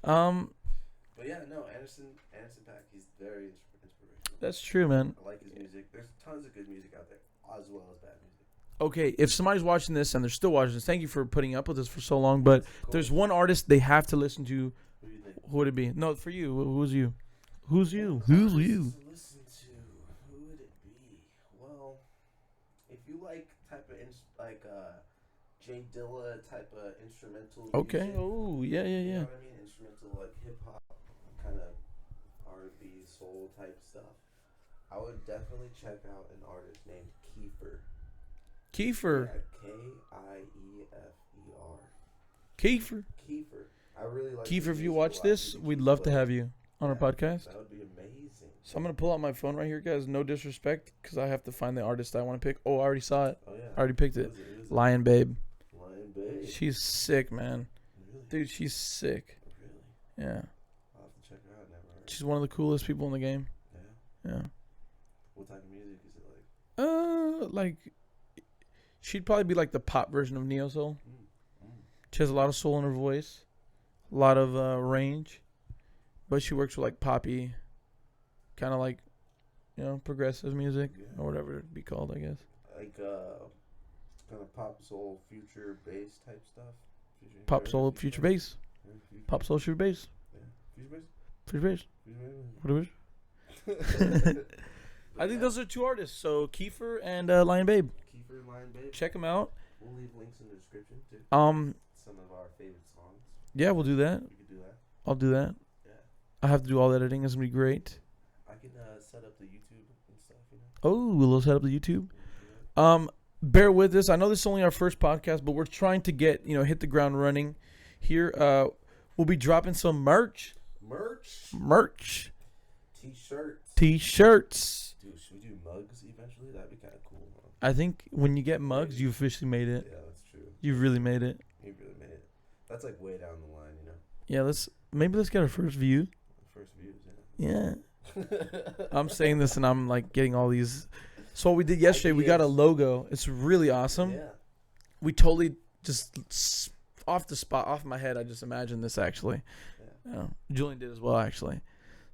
B: all But yeah, no, Anderson .Paak, he's very inspirational.
A: That's true, man.
B: I like his music. There's tons of good music out there, as well as bad music.
A: Okay, if somebody's watching this and they're still watching this, thank you for putting up with us for so long. But there's one artist they have to listen to.
B: Who do you think?
A: Who would it be? No, for you. Who's you? Who's you? Who's you?
B: To listen to, who would it be? Well, if you like type of Jay Dilla type of instrumental.
A: Okay.
B: Music,
A: Oh, yeah.
B: You know what I mean? Instrumental, like hip hop, kind of R&B, soul type stuff. I would definitely check out an artist named Kiefer.
A: Kiefer.
B: Yeah, Kiefer.
A: Kiefer.
B: Kiefer. I really like
A: Kiefer,
B: his
A: if you
B: music
A: watch
B: a lot.
A: this,
B: He's a
A: we'd
B: cute
A: love to
B: boy.
A: have you on our podcast.
B: That would be amazing.
A: So I'm going to pull out my phone right here, guys. No disrespect, because I have to find the artist I want to pick. Oh, I already saw it.
B: Oh, yeah.
A: I already picked it.
B: Who is it?
A: Lion Babe.
B: Lion Babe.
A: She's sick, man.
B: Really?
A: Dude, she's sick.
B: Really?
A: Yeah.
B: I'll have to check her out. Never heard.
A: She's one of the coolest people in the game.
B: Yeah.
A: Yeah.
B: What type of music is it like?
A: Like, she'd probably be like the pop version of Neo Soul.
B: Mm.
A: She has a lot of soul in her voice, a lot of range, but she works with like poppy, kind of like, progressive music or whatever it'd be called, I guess.
B: Like kind of pop soul, future bass type stuff.
A: Pop soul, future bass. Pop soul, future bass.
B: Yeah.
A: Future bass. Whatever. I think those are two artists. So Kiefer and Lion Babe.
B: Kiefer and Lion Babe.
A: Check them out.
B: We'll leave links in the description too. Some of our favorite songs.
A: Yeah, we'll do that.
B: We could do that.
A: I'll do that.
B: Yeah.
A: I have to do all the editing. It's gonna be great.
B: I can set up the YouTube and stuff.
A: Oh, we'll set up the YouTube. Bear with us. I know this is only our first podcast, but we're trying to get hit the ground running here. We'll be dropping some merch. T-shirts.
B: Dude, should we do mugs eventually? That'd be kind of cool. Huh?
A: I think when you get mugs, you officially made it.
B: Yeah, that's true.
A: You've really made it.
B: You really made it. That's like way down the line,
A: Yeah, let's get our first view.
B: First views,
A: Yeah. I'm saying this and I'm like getting all these. So what we did yesterday, we got a logo. It's really awesome.
B: Yeah.
A: We totally just off my head. I just imagined this actually.
B: Yeah.
A: Julian did as well actually.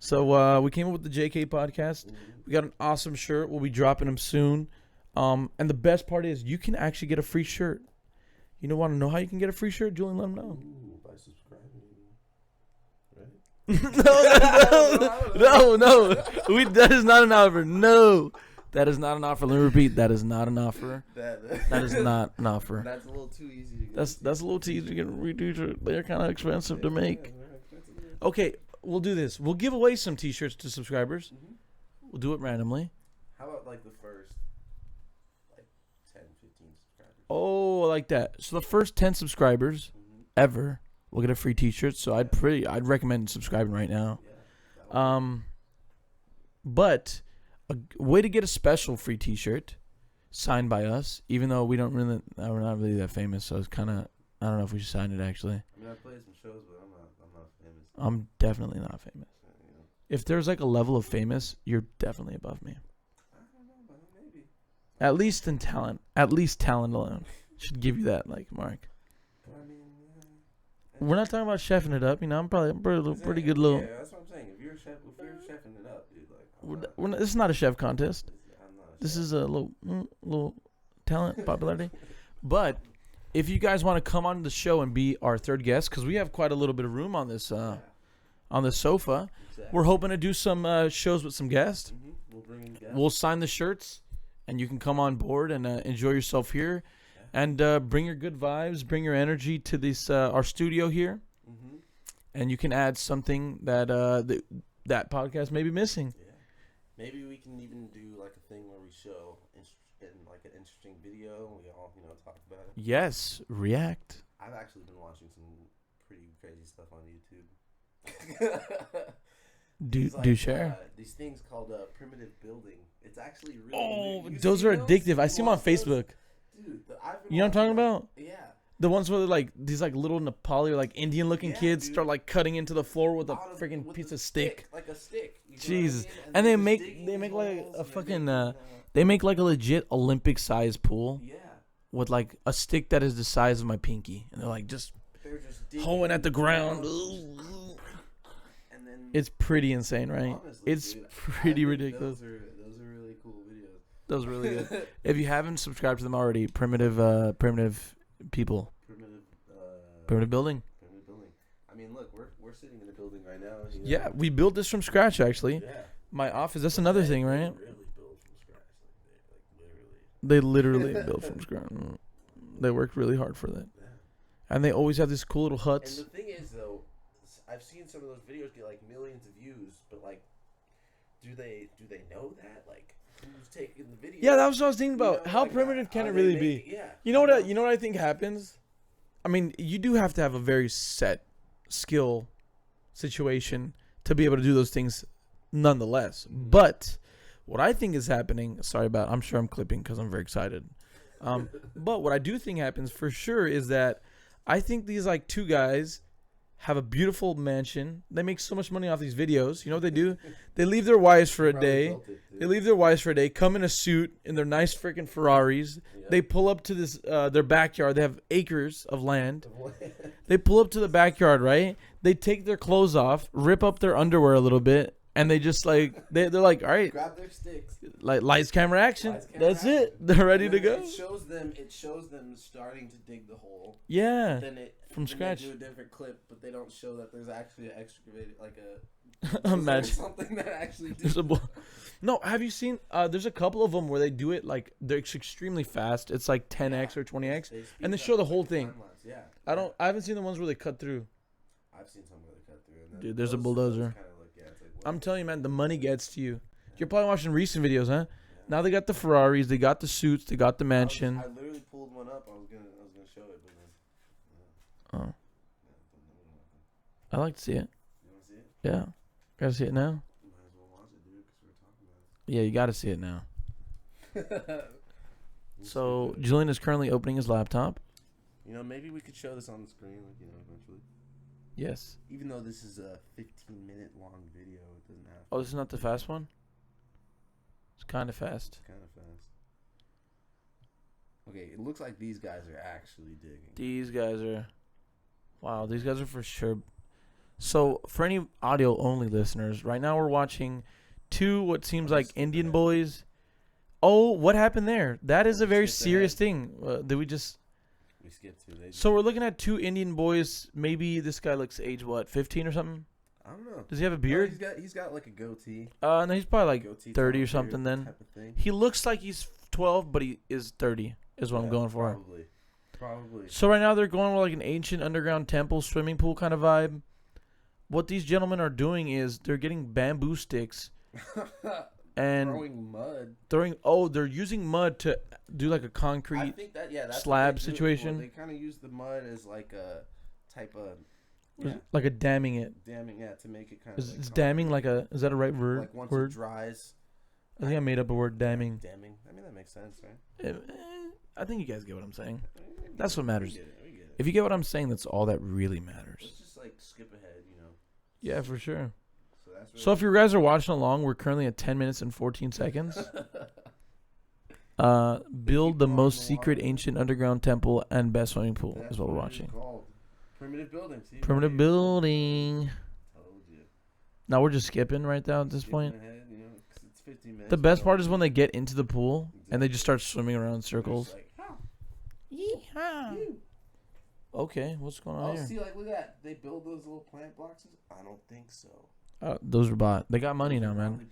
A: So we came up with the JK podcast.
B: Mm-hmm.
A: We got an awesome shirt. We'll be dropping them soon. And the best part is you can actually get a free shirt. You want to know how you can get a free shirt? Julian, let them know.
B: Ooh, by subscribing. Right?
A: No. That is not an offer. No. That is not an offer. Let me repeat. That is not an offer. That is not an offer.
B: That's a little too easy to get.
A: That's a little too easy to get redo. They're kind of expensive to make. Okay, we'll do this. We'll give away some T-shirts to subscribers.
B: Mm-hmm.
A: We'll do it randomly.
B: How about like the first 10, 15 subscribers?
A: Oh, I like that. So the first 10 subscribers ever will get a free T-shirt. So I'd recommend subscribing right now.
B: Yeah,
A: but a way to get a special free T-shirt signed by us, even though we're not really that famous, so it's kind of, I don't know if we should sign it actually.
B: I mean, I played some shows, but I'm not famous.
A: I'm definitely not famous. If there's like a level of famous, you're definitely above me.
B: I don't know, but maybe.
A: At least in talent. At least talent alone should give you that like mark.
B: I mean,
A: We're not talking about chefing it up, I'm probably pretty good little.
B: Yeah, that's what I'm saying. If you're chefing it up, dude, like
A: This is not a chef contest.
B: I'm not.
A: This is a little talent popularity. But if you guys want to come on the show and be our third guest, because we have quite a little bit of room on this sofa,
B: Exactly.
A: we're hoping to do some shows with some guests.
B: Mm-hmm. We'll bring in guests.
A: We'll sign the shirts, and you can come on board and enjoy yourself here, and bring your good vibes, bring your energy to this our studio here, and you can add something that that podcast may be missing.
B: Yeah. Maybe we can even do like a thing where we show in like an interesting video. We all talk about it.
A: Yes, react.
B: I've actually been watching some pretty crazy stuff on YouTube.
A: Do share.
B: These things called primitive building. It's actually really weird.
A: Those are addictive. I see them on Facebook.
B: Dude,
A: You know what I'm talking about?
B: Yeah.
A: The ones where like these like little Nepali or like Indian looking kids
B: dude.
A: start like cutting into the floor with a freaking piece of stick.
B: Like a stick.
A: Jesus. And they make like a fucking they make like a legit Olympic size pool.
B: Yeah.
A: With like a stick that is the size of my pinky, and they're just hoeing at the ground. It's pretty insane, right?
B: Honestly,
A: It's
B: dude,
A: pretty ridiculous.
B: Those are really cool videos.
A: That was really good. If you haven't subscribed to them already, primitive people, primitive building.
B: Primitive building. I mean, look, we're sitting in a building right now. You know?
A: Yeah, we built this from scratch actually.
B: Yeah.
A: My office. That's another thing, right?
B: They really built from scratch. Like
A: They literally built from scratch. They worked really hard for that,
B: yeah.
A: and they always have these cool little
B: And
A: huts.
B: the thing is, though, I've seen some of those videos get like millions of views, but like, do they know that? Like, who's taking the video?
A: Yeah, that was what I was thinking about.
B: You know,
A: How
B: like,
A: primitive can
B: how
A: it
B: they
A: really
B: make
A: be?
B: it? Yeah.
A: You know what? You know what I think happens. I mean, you do have to have a very set skill situation to be able to do those things, nonetheless.
B: Mhm.
A: But what I think is happening. Sorry about. I'm sure I'm clipping because I'm very excited. But what I do think happens for sure is that I think these like two guys have a beautiful mansion. They make so much money off these videos. You know what they do? They leave their wives for a
B: Probably
A: day.
B: built it, dude.
A: They leave their wives for a day, come in a suit in their nice freaking Ferraris.
B: Yeah.
A: They pull up to this their backyard. They have acres of land. They pull up to the backyard, right? They take their clothes off, rip up their underwear a little bit, and they just like they're like, all right,
B: Grab their sticks.
A: like lights, camera, action.
B: Lights, camera,
A: That's
B: action.
A: it. They're ready
B: And
A: to
B: then
A: go.
B: It shows them starting to dig the hole.
A: Yeah.
B: Then
A: From scratch.
B: They do a different clip, but they don't show that there's actually an excavated, like
A: Imagine.
B: something that actually.
A: There's a no, have you seen? There's a couple of them where they do it like they're extremely fast. It's like 10x or 20x, and they show the whole thing.
B: Yeah.
A: I haven't seen the ones where they cut through.
B: I've seen some where they cut through. And then
A: Dude, there's a
B: those
A: bulldozer.
B: kinda look, yeah, it's like,
A: I'm
B: what?
A: telling you, man, the money gets to you. You're probably watching recent videos, huh? Now they got the Ferraris, they got the suits, they got the mansion.
B: I literally pulled one up. I was gonna show it, but then.
A: Oh, I like to see it.
B: You wanna see it?
A: Yeah, gotta see it now.
B: You might as well watch it, dude, because we're talking about
A: Yeah, you gotta see it now.
B: it.
A: So Julian is currently opening his laptop.
B: You know, maybe we could show this on the screen, like, you know, eventually.
A: Yes.
B: Even though this is a 15-minute long video, it doesn't have.
A: Oh, this is not the fast one. It's kind of fast.
B: It's kind of fast. Okay, it looks like these guys are actually digging.
A: These guys are, wow. These guys are for sure. So for any audio only listeners, right now we're watching two what seems like Indian boys. Oh, what happened there? That is a very serious thing. Did we just?
B: We skipped through.
A: So we're looking at two Indian boys. Maybe this guy looks age what, 15 or something?
B: I don't know.
A: Does he have a
B: No,
A: beard?
B: he's got like a goatee.
A: No, he's probably like
B: Goatee
A: 30 or
B: beard
A: something then.
B: type of thing.
A: He looks like he's 12, but he is 30 is what I'm
B: Yeah,
A: going for.
B: Probably.
A: So right now they're going with like an ancient underground temple, swimming pool kind of vibe. What these gentlemen are doing is they're getting bamboo sticks and
B: throwing mud.
A: they're using mud to do like a
B: I
A: concrete
B: think that that's
A: slab
B: what they do it
A: situation.
B: for. They kind of use the mud as like a type of
A: like a damming it.
B: damming, to make it kind of.
A: Is damming like a, is that a right word?
B: Like once
A: word?
B: it dries.
A: I think I made up a word, damming.
B: Damming. I mean that makes sense, right?
A: I think you guys get what I'm saying. That's what matters.
B: We get it.
A: If you get what I'm saying, that's all that really matters.
B: Let's just like skip ahead, you know.
A: Yeah, for sure.
B: So that's really
A: So if you guys are watching along, we're currently at 10 minutes and 14 seconds. Build the most secret ancient underground temple and best swimming pool
B: That's
A: is what we're
B: it is
A: watching.
B: called. Primitive building. See,
A: Primitive
B: right?
A: building.
B: Told you.
A: Now we're just skipping right now at this
B: Skipping
A: point.
B: ahead, you know, 'cause it's 15 minutes.
A: The best part is when they get into the pool and they just start swimming around in circles.
B: Like,
A: Yeehaw. Okay, what's going on here?
B: see, like, look at that. They build those little plant boxes? I don't think so.
A: Those are bought. They got money now, man.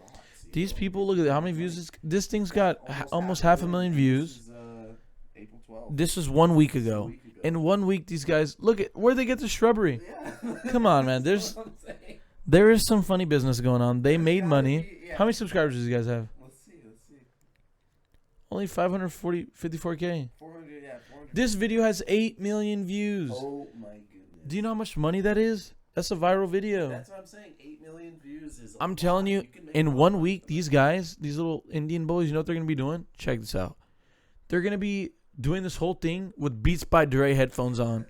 A: These people, look at how many views this thing's got. Almost half a million views.
B: This is April 12th.
A: This was 1 week ago. In 1 week, these guys look at where they get the shrubbery.
B: Yeah.
A: Come on, man. There is some funny business going on. They made money. How many subscribers do these guys have?
B: Let's see.
A: Only 54K.
B: 400, yeah, 400.
A: This video has 8 million views.
B: Oh my goodness.
A: Do you know how much money that is? That's a viral video.
B: That's what I'm saying. 8 million views is.
A: I'm telling you, in 1 week, these guys, these little Indian boys, you know what they're going to be doing? Check this out. They're going to be doing this whole thing with Beats by Dre headphones on.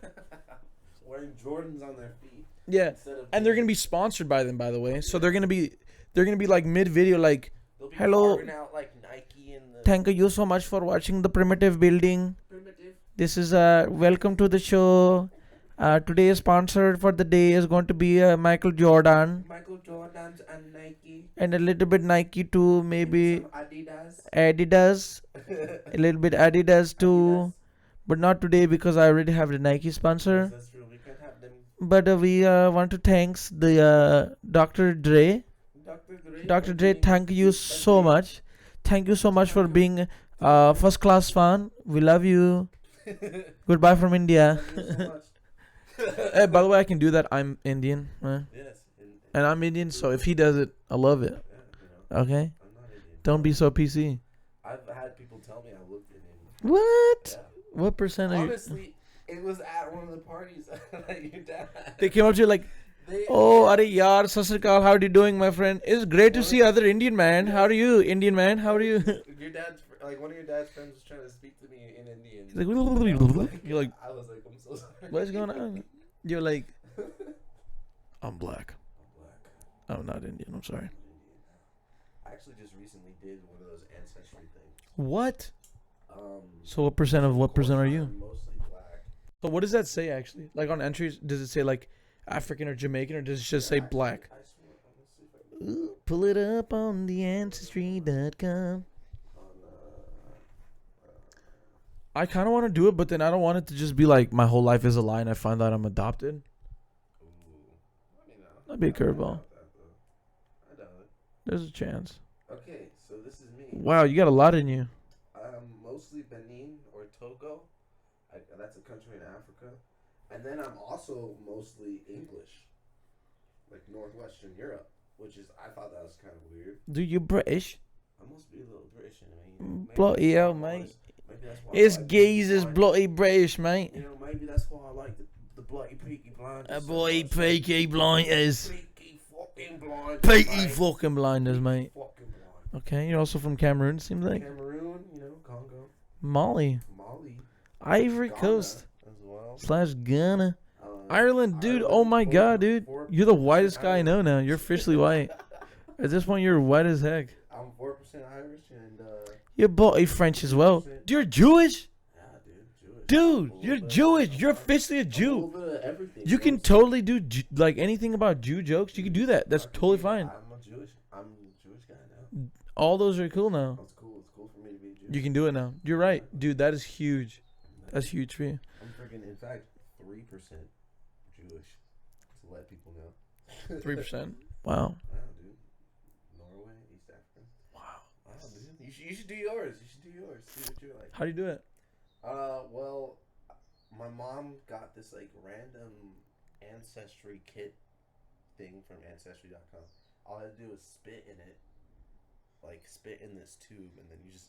B: Wearing Jordans on their feet.
A: Yeah. And they're going to be sponsored by them, by the way. So they're going to be like mid-video like, hello,
B: Out like Nike and the
A: thank you so much for watching the primitive building.
B: primitive.
A: This is welcome to the show. Today's sponsor for the day is going to be Michael Jordan.
B: Michael Jordan's and Nike.
A: And a little bit Nike too, maybe.
B: Some Adidas.
A: Adidas. A little bit Adidas too. But not today because I already have the Nike sponsor.
B: Yes, that's true. We can have them.
A: But we want to thanks the Dr. Dre. Dr. Dre, thank you so much. Thank you so much for being first class fan. We love you. Goodbye from India. Hey, by the way, I can do that. I'm Indian.
B: Yes.
A: And I'm Indian, so if he does it, I love it. Okay?
B: I'm not Indian.
A: Don't be so PC.
B: I've had people tell me I looked Indian.
A: What?
B: Yeah.
A: What percent are you?
B: Honestly, it was at one of the parties that your dad had.
A: They came up to you like, oh, Are yaar, Sasrikal, how are you doing, my friend? It's great to see other Indian man. How are you, Indian man? How are you?
B: Your dad's, like, one of your dad's friends was trying to speak to me in Indian.
A: He's like, you're like,
B: I was like, I'm so sorry.
A: what's going on? You're like, I'm black. I'm not Indian. I'm sorry.
B: I actually just recently did one of those ancestry things.
A: What? So what percent are you?
B: I'm mostly black.
A: So what does that say actually? Like on entries, does it say like African or Jamaican, or does it just say black?
B: I swear, let's see if I can
A: Ooh, pull it up on theancestry.com. I kind of want to do it, but then I don't want it to just be like my whole life is a lie and I find out I'm adopted. That'd be a curveball.
B: I doubt it.
A: There's a chance.
B: Okay, so this is me.
A: Wow, you got a lot in you.
B: I'm mostly Benin or Togo. That's a country in Africa. And then I'm also mostly English. Like Northwestern Europe, which is, I thought that was kind of weird.
A: Dude, you British?
B: I must be a little British, I mean.
A: Bloody hell, mate. It's gays is bloody British, mate.
B: You know, maybe that's why I like the bloody Peaky Blinders.
A: A boy, Peaky Blinders.
B: Peaky fucking Blinders.
A: Peaky fucking Blinders, mate.
B: Fucking blind.
A: Okay, you're also from Cameroon, seems like.
B: Cameroon, Congo.
A: Mali. Ivory
B: Ghana
A: Coast.
B: as well.
A: / Ghana. Ireland, dude. Oh my god, dude. You're the whitest guy I know now. You're officially white. At this point, you're white as heck.
B: I'm 4% Irish and
A: You're bloody French as well. You're Jewish?
B: yeah, dude, Jewish.
A: Dude, you're Jewish. You're officially a
B: A little
A: Jew.
B: bit of everything.
A: You can totally do like anything about Jew jokes. You can do that. That's totally fine.
B: I'm a Jewish guy now.
A: All those are cool now.
B: That's cool. It's cool for me to be Jewish.
A: You can do it now. You're right, dude. That is huge. That's huge for you.
B: I'm freaking, in fact, 3% Jewish. To let people know.
A: 3%. Wow.
B: Wow, dude. Norway, East Africa.
A: Wow.
B: Wow, dude. You should do yours. See what you're like.
A: How do you do it?
B: Well, my mom got this like random ancestry kit thing from ancestry.com. All I had to do was spit in it, like spit in this tube, and then you just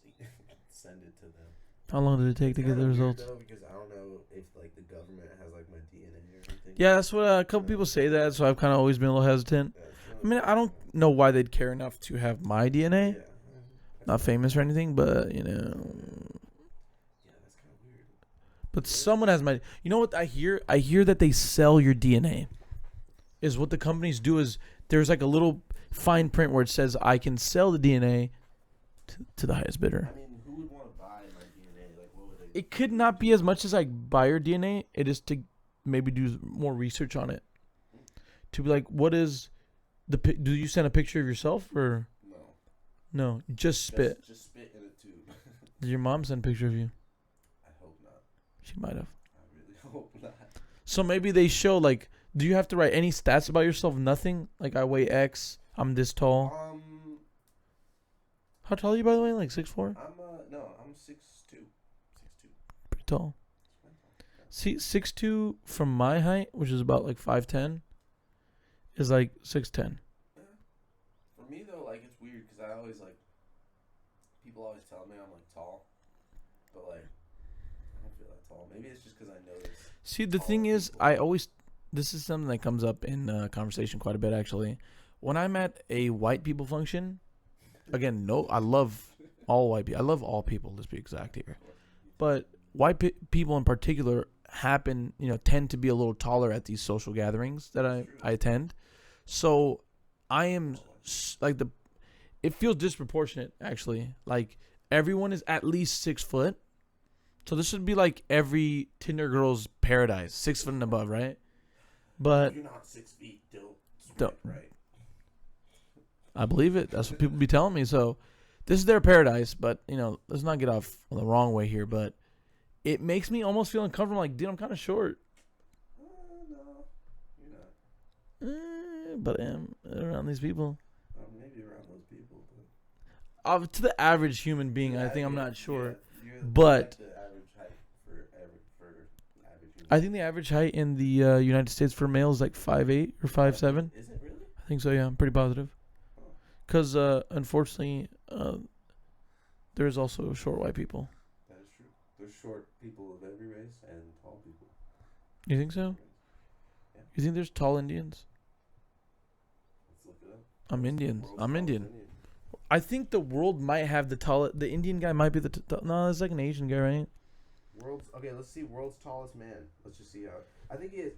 B: send it to them.
A: How long did it take to get the results?
B: Though, because I don't know if like the government has like my DNA or anything.
A: Yeah, that's what a couple people say that, so I've kind of always been a little hesitant. I mean, I don't know why they'd care enough to have my DNA.
B: Yeah.
A: Not famous or anything, but
B: Yeah, that's kind of weird.
A: But someone has my. You know what I hear? I hear that they sell your DNA. Is what the companies do is there's like a little fine print where it says I can sell the DNA to the highest bidder.
B: I mean, who would want to buy my DNA? Like, what would they?
A: It could not be as much as like buy your DNA. It is to maybe do more research on it. To be like, what is the? Do you send a picture of yourself or? No, just spit.
B: Just spit in a tube.
A: Did your mom send a picture of you?
B: I hope not.
A: She might have.
B: I really hope not.
A: So maybe they show like, do you have to write any stats about yourself? Nothing. Like I weigh X. I'm this tall. How tall are you, by the way? Like 6'4"?
B: I'm 6'2". 6'2".
A: Pretty tall. See, 6'2" from my height, which is about like 5'10", is like 6'10".
B: For me though, like it's weird because I always like people always tell me I'm like tall, but like I don't feel that tall. Maybe it's just because I know this.
A: See, the thing is, this is something that comes up in conversation quite a bit actually. When I'm at a white people function, again, I love all white people. I love all people, let's be exact here. But white people in particular tend to be a little taller at these social gatherings that I attend. So I am like it feels disproportionate actually. Like everyone is at least 6 foot. So this should be like every Tinder girl's paradise, 6 foot and above, right? But
B: if you're not 6 feet, don't right.
A: I believe it. That's what people be telling me. So this is their paradise, but let's not get off on the wrong way here. But it makes me almost feel uncomfortable. Like, dude, I'm kind of short.
B: No, you're not.
A: But I am around these people.
B: Maybe around those people. But
A: To the average human being, I think I'm not short.
B: Yeah,
A: But
B: the average height for average human.
A: I think the average height in the United States for males is like 5'8" or 5'7".
B: Is it really?
A: I think so, yeah. I'm pretty positive. Because, unfortunately, there's also short white people.
B: That is true. There's short people of every race and tall people.
A: You think so?
B: Yeah.
A: You think there's tall Indians?
B: Let's look it up.
A: I'm Indian.
B: World's
A: I'm
B: tallest
A: Indian. I think the world might have the tallest. The Indian guy might be the. No, it's like an Asian guy, right?
B: Okay, let's see. World's tallest man. Let's just see how. I think he is.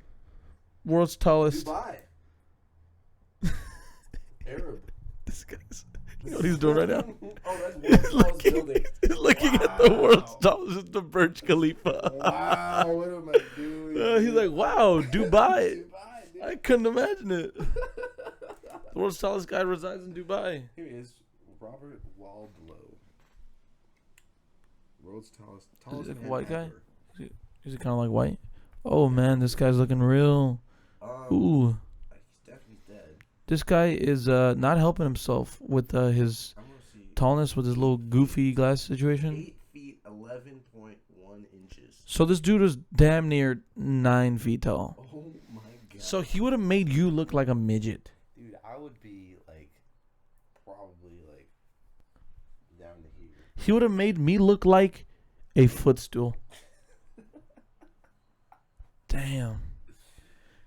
A: World's tallest.
B: Dubai. Arab.
A: This guy's. You know what he's doing right now?
B: Oh, that's world's tallest building.
A: He's looking at the world's tallest, the Burj Khalifa.
B: Wow, what am I doing?
A: He's like, wow, Dubai.
B: Dubai, dude.
A: I couldn't imagine it. The world's tallest guy resides in Dubai.
B: Here he is, Robert Waldlow. World's tallest
A: Is it a
B: man
A: white guy?
B: ever.
A: Is he kind of like white? Oh man, this guy's looking real. Ooh,
B: He's definitely dead.
A: this guy is not helping himself with his
B: I'm gonna see.
A: tallness with his little goofy glass situation.
B: 8 feet 11.1 inches.
A: So this dude is damn near 9 feet tall.
B: Oh my god.
A: So he would have made you look like a midget.
B: Dude, I would be like probably like down to here.
A: He would have made me look like a footstool. Damn.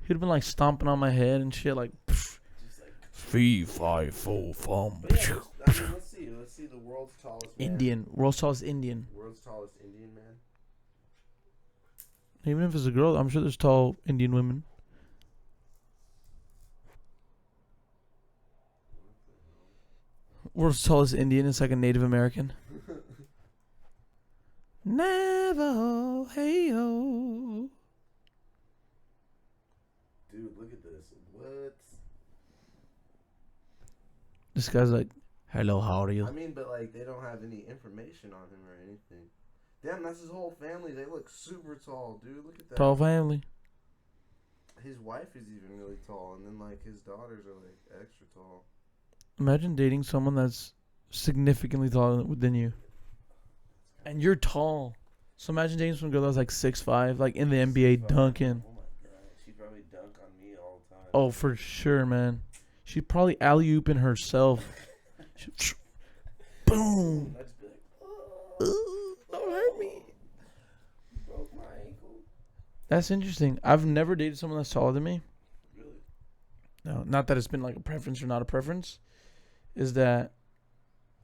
A: He'd have been like stomping on my head and shit, like.
B: Just like
A: Fee, fi, fo, fum.
B: But yeah, let's see. Let's see the world's tallest man.
A: Indian. World's tallest Indian.
B: World's tallest Indian man.
A: Even if it's a girl, I'm sure there's tall Indian women. World's tallest Indian is like a Native American. Never, hey ho.
B: Dude, look at this. What?
A: This guy's like, hello, how are you?
B: I mean, but like they don't have any information on him or anything. Damn, that's his whole family. They look super tall, dude. Look at that.
A: Tall family.
B: His wife is even really tall, and then like his daughters are like extra tall.
A: Imagine dating someone that's significantly taller than you. And you're tall. So imagine dating some girl that's like 6'5", like in the NBA dunking.
B: Oh my god, she'd probably dunk on me all the time.
A: Oh, for sure, man. She'd probably alley-ooping herself. Boom.
B: I'd just be like,
A: Don't hurt me.
B: you broke my ankle.
A: That's interesting. I've never dated someone that's taller than me.
B: Really?
A: No, not that it's been like a preference or not a preference. Is that,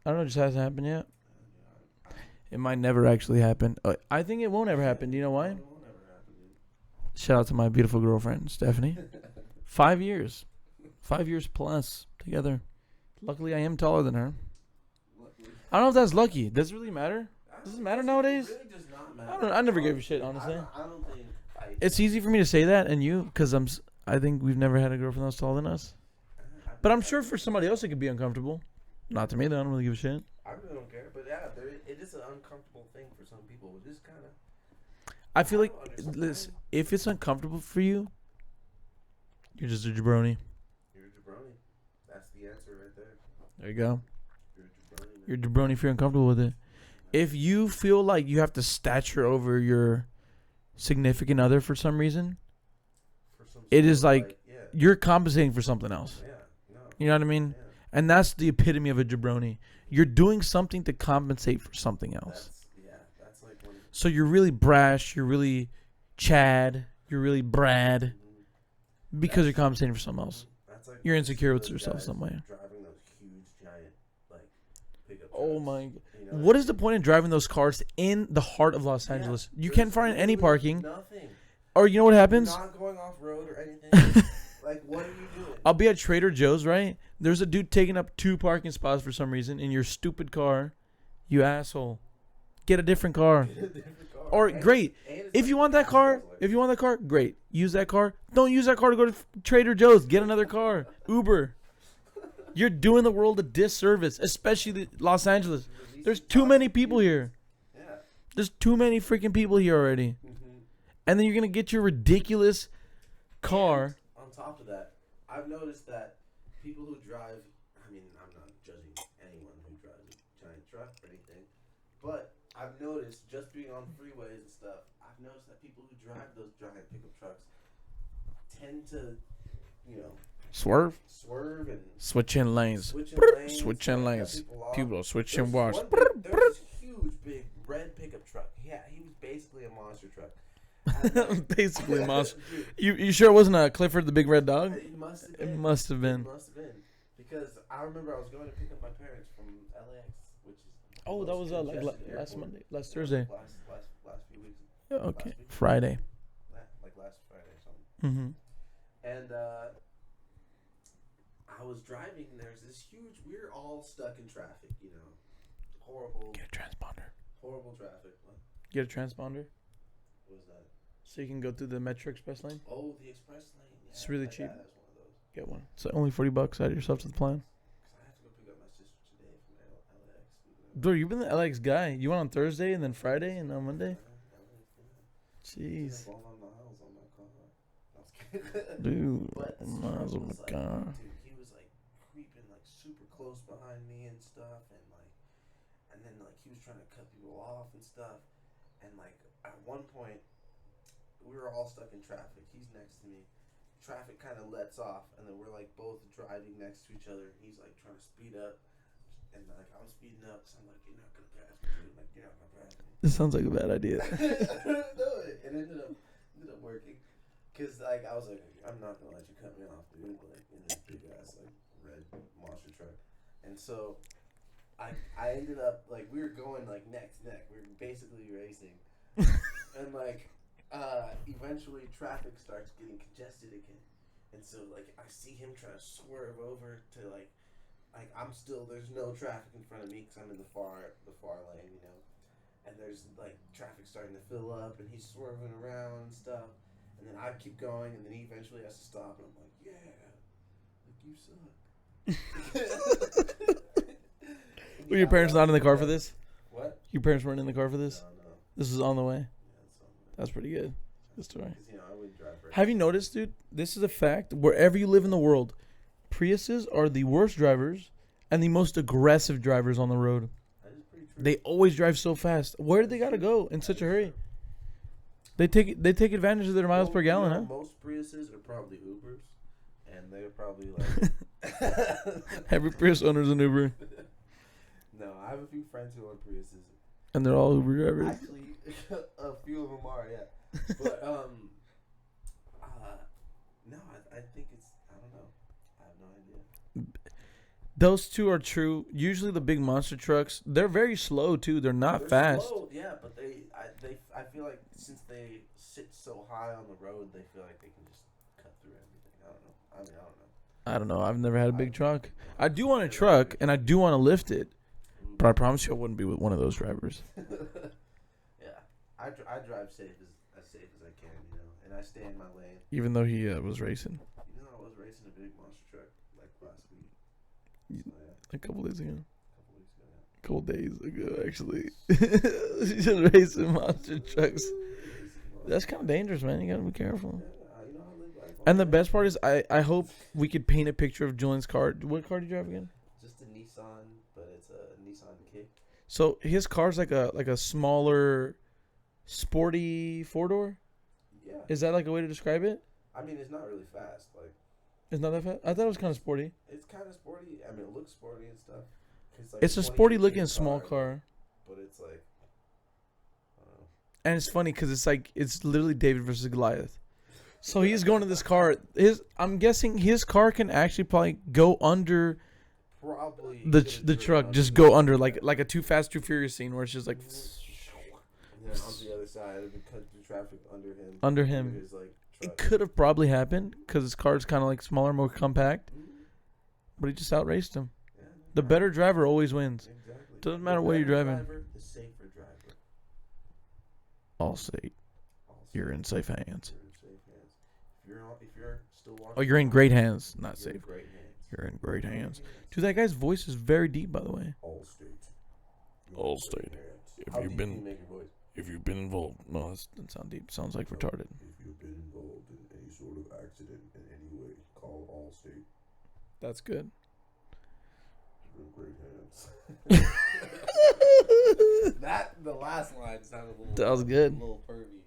A: I don't know, it just hasn't happened yet. It might never actually happen. I think it won't ever happen. Do you know why?
B: It won't ever happen, dude.
A: Shout out to my beautiful girlfriend, Stephanie. 5 years. 5 years plus together. Luckily, I am taller than her.
B: Luckily.
A: I don't know if that's lucky. Does it really matter? Does it matter nowadays?
B: It really does not matter.
A: I never gave a shit, honestly.
B: I don't think.
A: It's easy for me to say that, and you, because I think we've never had a girlfriend that's taller than us. But I'm sure for somebody else it could be uncomfortable. Not to me, though. I don't really give a shit.
B: I really don't care, but yeah, it is an uncomfortable thing for some people. It is kind of.
A: I feel like,
B: I don't understand.
A: listen, if it's uncomfortable for you, you're just a jabroni.
B: You're a jabroni. That's the answer right there.
A: There you go.
B: You're a jabroni. Man.
A: You're a jabroni if you're uncomfortable with it. If you feel like you have to stature over your significant other for some reason,
B: For some
A: it
B: sort
A: is
B: of,
A: like
B: yeah,
A: you're compensating for something else.
B: yeah, no,
A: You know what I mean?
B: yeah.
A: And that's the epitome of a jabroni. You're doing something to compensate for something else.
B: That's like when.
A: So you're really brash, you're really Chad, you're really Brad because you're compensating for something else.
B: That's like
A: You're
B: when
A: insecure with
B: those
A: yourself
B: guys
A: some way.
B: Driving those huge giant like pickup
A: Oh
B: trucks,
A: my
B: you know,
A: What is the point in driving those cars in the heart of Los
B: Yeah,
A: Angeles? You
B: there's
A: can't find any
B: literally
A: parking.
B: Nothing.
A: Or you know what happens?
B: You're not going off road or anything. Like, what are you doing?
A: I'll be at Trader Joe's, right? There's a dude taking up 2 parking spots for some reason in your stupid car. You asshole. Get a different car.
B: Get a different car.
A: or great. If you want that car, great. Use that car. Don't use that car to go to Trader Joe's. Get another car. Uber. You're doing the world a disservice, especially Los Angeles. There's too many people here.
B: Yeah.
A: There's too many freaking people here already. And then you're going to get your ridiculous car.
B: And on top of that, I've noticed that people who drive, I mean, I'm not judging anyone who drives a giant truck or anything, but I've noticed just being on freeways and stuff, I've noticed that people who drive those giant pickup trucks tend to,
A: Swerve
B: and
A: switching lanes. Switching lanes. People switching wires.
B: There's this huge, big red pickup truck. Yeah, he was basically a monster truck.
A: Basically monster. You sure it wasn't a Clifford the Big Red Dog?
B: It must have been.
A: It must have been.
B: It must have been. Because I remember I was going to pick up my parents from LAX, which is...
A: Oh, that was last Monday. Last Thursday.
B: Last few weeks.
A: Okay.
B: Last week?
A: Friday.
B: Like last Friday or something.
A: Mm-hmm.
B: And I was driving and there's this huge... We're all stuck in traffic, Horrible...
A: Get a transponder.
B: Horrible traffic. What?
A: Get a transponder.
B: What was that?
A: So you can go through the Metro Express lane.
B: Oh, the express lane. Yeah,
A: It's really
B: my
A: cheap.
B: dad has one of those.
A: Get one. It's only $40. Add yourself to the plan.
B: 'Cause I have to go pick up my sister today from LAX.
A: Dude, you've been the LX guy. You went on Thursday and then Friday and on Monday. Jeez.
B: All my miles on my car. I was kidding.
A: Dude,
B: But
A: miles on
B: was
A: my car.
B: Dude, he was like creeping like super close behind me and stuff, and then he was trying to cut people off and stuff, and at one point we were all stuck in traffic. He's next to me. Traffic kind of lets off, and then we're both driving next to each other. He's trying to speed up, and I'm speeding up, so I'm like, you're not gonna pass me, dude. You're not gonna pass me.
A: This sounds like a bad idea.
B: No, it ended up working. Cause I was like, I'm not gonna let you cut me off, dude. In this big ass red monster truck, and so I ended up we were going neck to neck. We were basically racing, and eventually traffic starts getting congested again, and so I see him trying to swerve over to I'm still there's no traffic in front of me because I'm in the far lane, and there's traffic starting to fill up, and he's swerving around and stuff. And then I keep going, and then he eventually has to stop, and I'm like, yeah, you suck.
A: Were your parents not in the car for this?
B: What?
A: Your parents weren't in the car for this?
B: No.
A: This was on the way?
B: Yeah, that's on the way.
A: That's pretty good. Good story.
B: 'Cause, I wouldn't drive for
A: Have you noticed, dude? This is a fact. Wherever you live in the world, Priuses are the worst drivers and the most aggressive drivers on the road.
B: That is pretty true.
A: They always drive so fast. Where do they gotta go in such a hurry? They take advantage of their miles per gallon, huh?
B: Most Priuses are probably Ubers, and they're probably
A: Every Prius owner's an Uber,
B: No, I have a few friends who own Priuses.
A: and they're all Uber drivers.
B: Actually, a few of them are, yeah. But no, I think it's I don't know. I have no idea.
A: Those two are true. Usually the big monster trucks, they're very slow too. They're not fast.
B: Slow, yeah, but I feel like since they sit so high on the road, they feel like they can just cut through everything. I don't know.
A: I don't know. I've never had a big truck. I do want a truck, and I do want to lift it, but I promise you I wouldn't be with one of those drivers.
B: Yeah, I drive as safe as I can, and I stay in my lane.
A: Even though he was racing.
B: I was racing a big monster truck last week. So, yeah,
A: A couple days ago.
B: a couple weeks ago.
A: Couple days ago, actually. Just racing monster trucks. That's kind of dangerous, man. You gotta be careful. And the best part is, I hope we could paint a picture of Julian's car. What car do you drive again?
B: Just a Nissan, but it's a Nissan Kick.
A: So his car's like a smaller, sporty 4-door.
B: Yeah.
A: Is that like a way to describe it?
B: I mean, it's not really fast.
A: It's not that fast. I thought it was kind of sporty.
B: It's kind of sporty. I mean, it looks sporty and stuff.
A: It's a sporty looking small car.
B: But it's I don't know.
A: And it's funny because it's literally David versus Goliath. So he's going to this car. I'm guessing his car can actually probably go under
B: Probably
A: the truck. Just go under like a Too Fast, Too Furious scene where it's just like.
B: And then on the other side, it would cut through traffic under him.
A: Under him.
B: His, truck.
A: It could have probably happened because his car's kind of like smaller, more compact. But he just outraced him.
B: Yeah,
A: The better driver always wins.
B: Exactly.
A: Doesn't matter what you're driving.
B: The safer driver.
A: Allstate. You're in safe hands.
B: You're in safe hands. If you're still watching.
A: Oh, you're in great hands. Not
B: You're in
A: safe.
B: great hands.
A: You're in great hands. Dude, that guy's voice is very deep, by the way.
B: Allstate.
A: Allstate.
B: How deep can you make your voice?
A: If you've been involved, no, that doesn't sound deep. Sounds like retarded.
B: If you've been involved in any sort of accident in any way, call Allstate.
A: That's good.
B: You're in great hands. The last line sounded a little.
A: That was good.
B: A little pervy.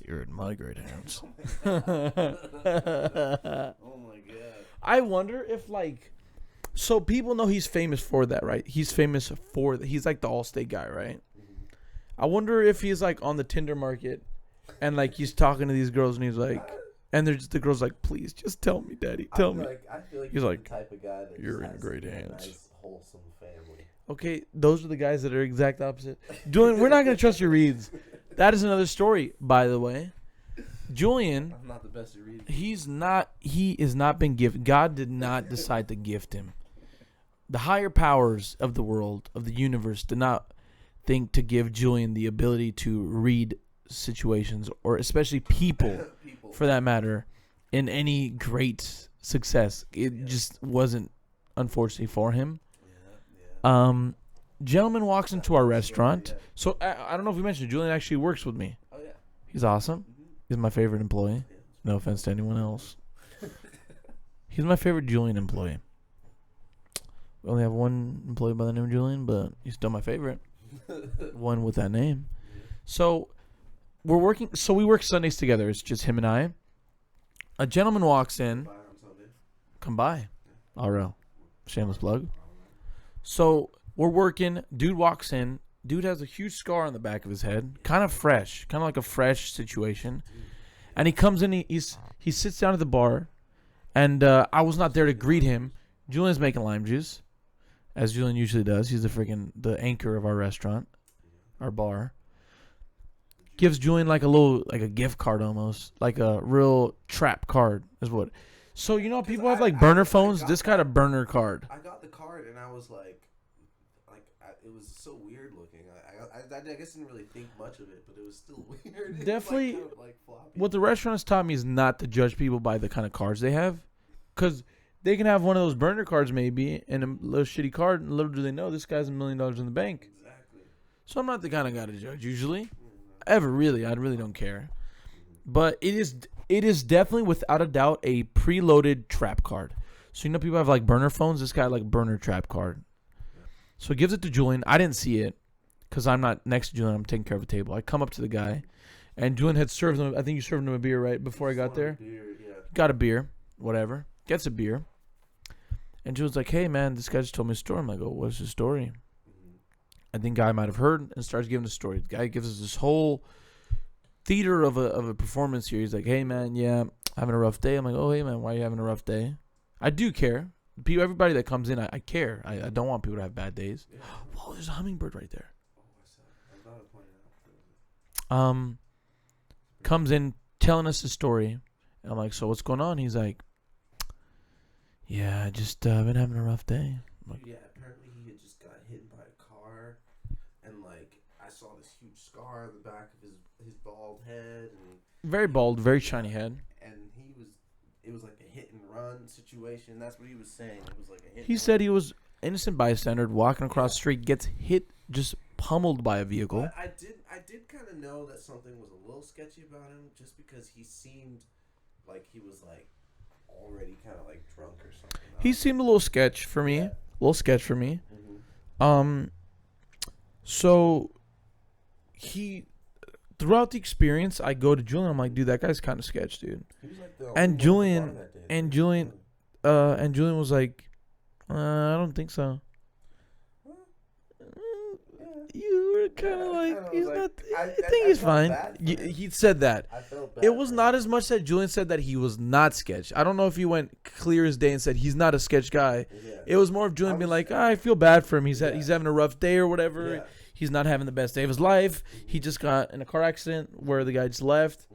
A: You're in my great hands.
B: Oh my god.
A: I wonder if so people know he's famous for that, right? He's famous for he's like the Allstate guy, right?
B: Mm-hmm.
A: I wonder if he's like on the Tinder market and he's talking to these girls and he's like, and the girls like, please just tell me, daddy, tell me.
B: I feel like
A: He's like,
B: the type of guy that
A: you're
B: just
A: in
B: has
A: great
B: a
A: hands.
B: Nice, wholesome family.
A: Okay, those are the guys that are exact opposite. Julian, we're not gonna trust your reads. That is another story, by the way. Julian,
B: I'm not the best at reading.
A: he is not been gifted. God did not decide to gift him. The higher powers of the world, of the universe, did not think to give Julian the ability to read situations, or especially people, for that matter, in any great success. It just wasn't, unfortunately, for him. Gentleman walks into our restaurant. So I don't know if we mentioned, Julian actually works with me.
B: Oh yeah.
A: He's awesome. He's my favorite employee. No offense to anyone else. He's my favorite Julian employee. We only have one employee by the name of Julian, but he's still my favorite. One with that name. So we work Sundays together. It's just him and I. A gentleman walks in. Come by. RL. Shameless plug. So we're working. Dude walks in. Dude has a huge scar on the back of his head. Kind of fresh. Kind of like a fresh situation. And he comes in. He sits down at the bar. And I was not there to greet him. Julian's making lime juice, as Julian usually does. He's the anchor of our restaurant, our bar. Gives Julian like a gift card almost, like a real trap card is what. So you know people have burner phones. This got a burner card.
B: I got the card and I was it was so weird looking. I guess I didn't really think much of it, but it was still weird.
A: Definitely,
B: floppy.
A: What the restaurant has taught me is not to judge people by the kind of cards they have, because they can have one of those burner cards maybe and a little shitty card, and little do they know this guy's $1 million in the bank.
B: Exactly.
A: So I'm not the kind of guy to judge usually, ever really. I really don't care, but it is definitely without a doubt a preloaded trap card. So you know people have burner phones. This guy burner trap card. So he gives it to Julian. I didn't see it because I'm not next to Julian. I'm taking care of a table. I come up to the guy, and Julian had served him. I think you served him a beer right before I got there. Got a beer, whatever. Gets a beer, and Julian's like, "Hey man, this guy just told me a story." I'm like, "Oh, what's the story?" I think guy might have heard and starts giving the story. The guy gives us this whole theater of a performance here. He's like, "Hey man, yeah, having a rough day." I'm like, "Oh hey man, why are you having a rough day?" I do care. Everybody that comes in, I care. I don't want people to have bad days. Whoa, there's a hummingbird right there. Comes in telling us the story, and I'm like, "So what's going on?" He's like, "Yeah, I just been having a rough day." I'm like,
B: yeah, apparently he had just got hit by a car, and I saw this huge scar on the back of his bald head, and
A: very bald, very shiny head.
B: And it was like a hit and run situation. That's what he was saying. It was like a hit.
A: He said he was innocent bystander walking across the street, gets hit, just pummeled by a vehicle.
B: But I did kind of know that something was a little sketchy about him, just because he seemed like he was already kind of drunk or something.
A: He seemed a little sketch for me.
B: Yeah.
A: A little sketch for me.
B: Mm-hmm.
A: So he, throughout the experience, I go to Julian. I'm like, "Dude, that guy's kind of sketch, dude."
B: He was the
A: And
B: only
A: Julian,
B: one that day.
A: and Julian was like, "I don't think so." You were kind of he's not. I think he's fine. He said that.
B: I felt bad.
A: It was not as much that Julian said that he was not sketch. I don't know if he went clear as day and said he's not a sketch guy.
B: Yeah.
A: It was more of Julian being like, I feel bad for him. He's having a rough day or whatever.
B: Yeah.
A: He's not having the best day of his life. He just got in a car accident where the guy just left.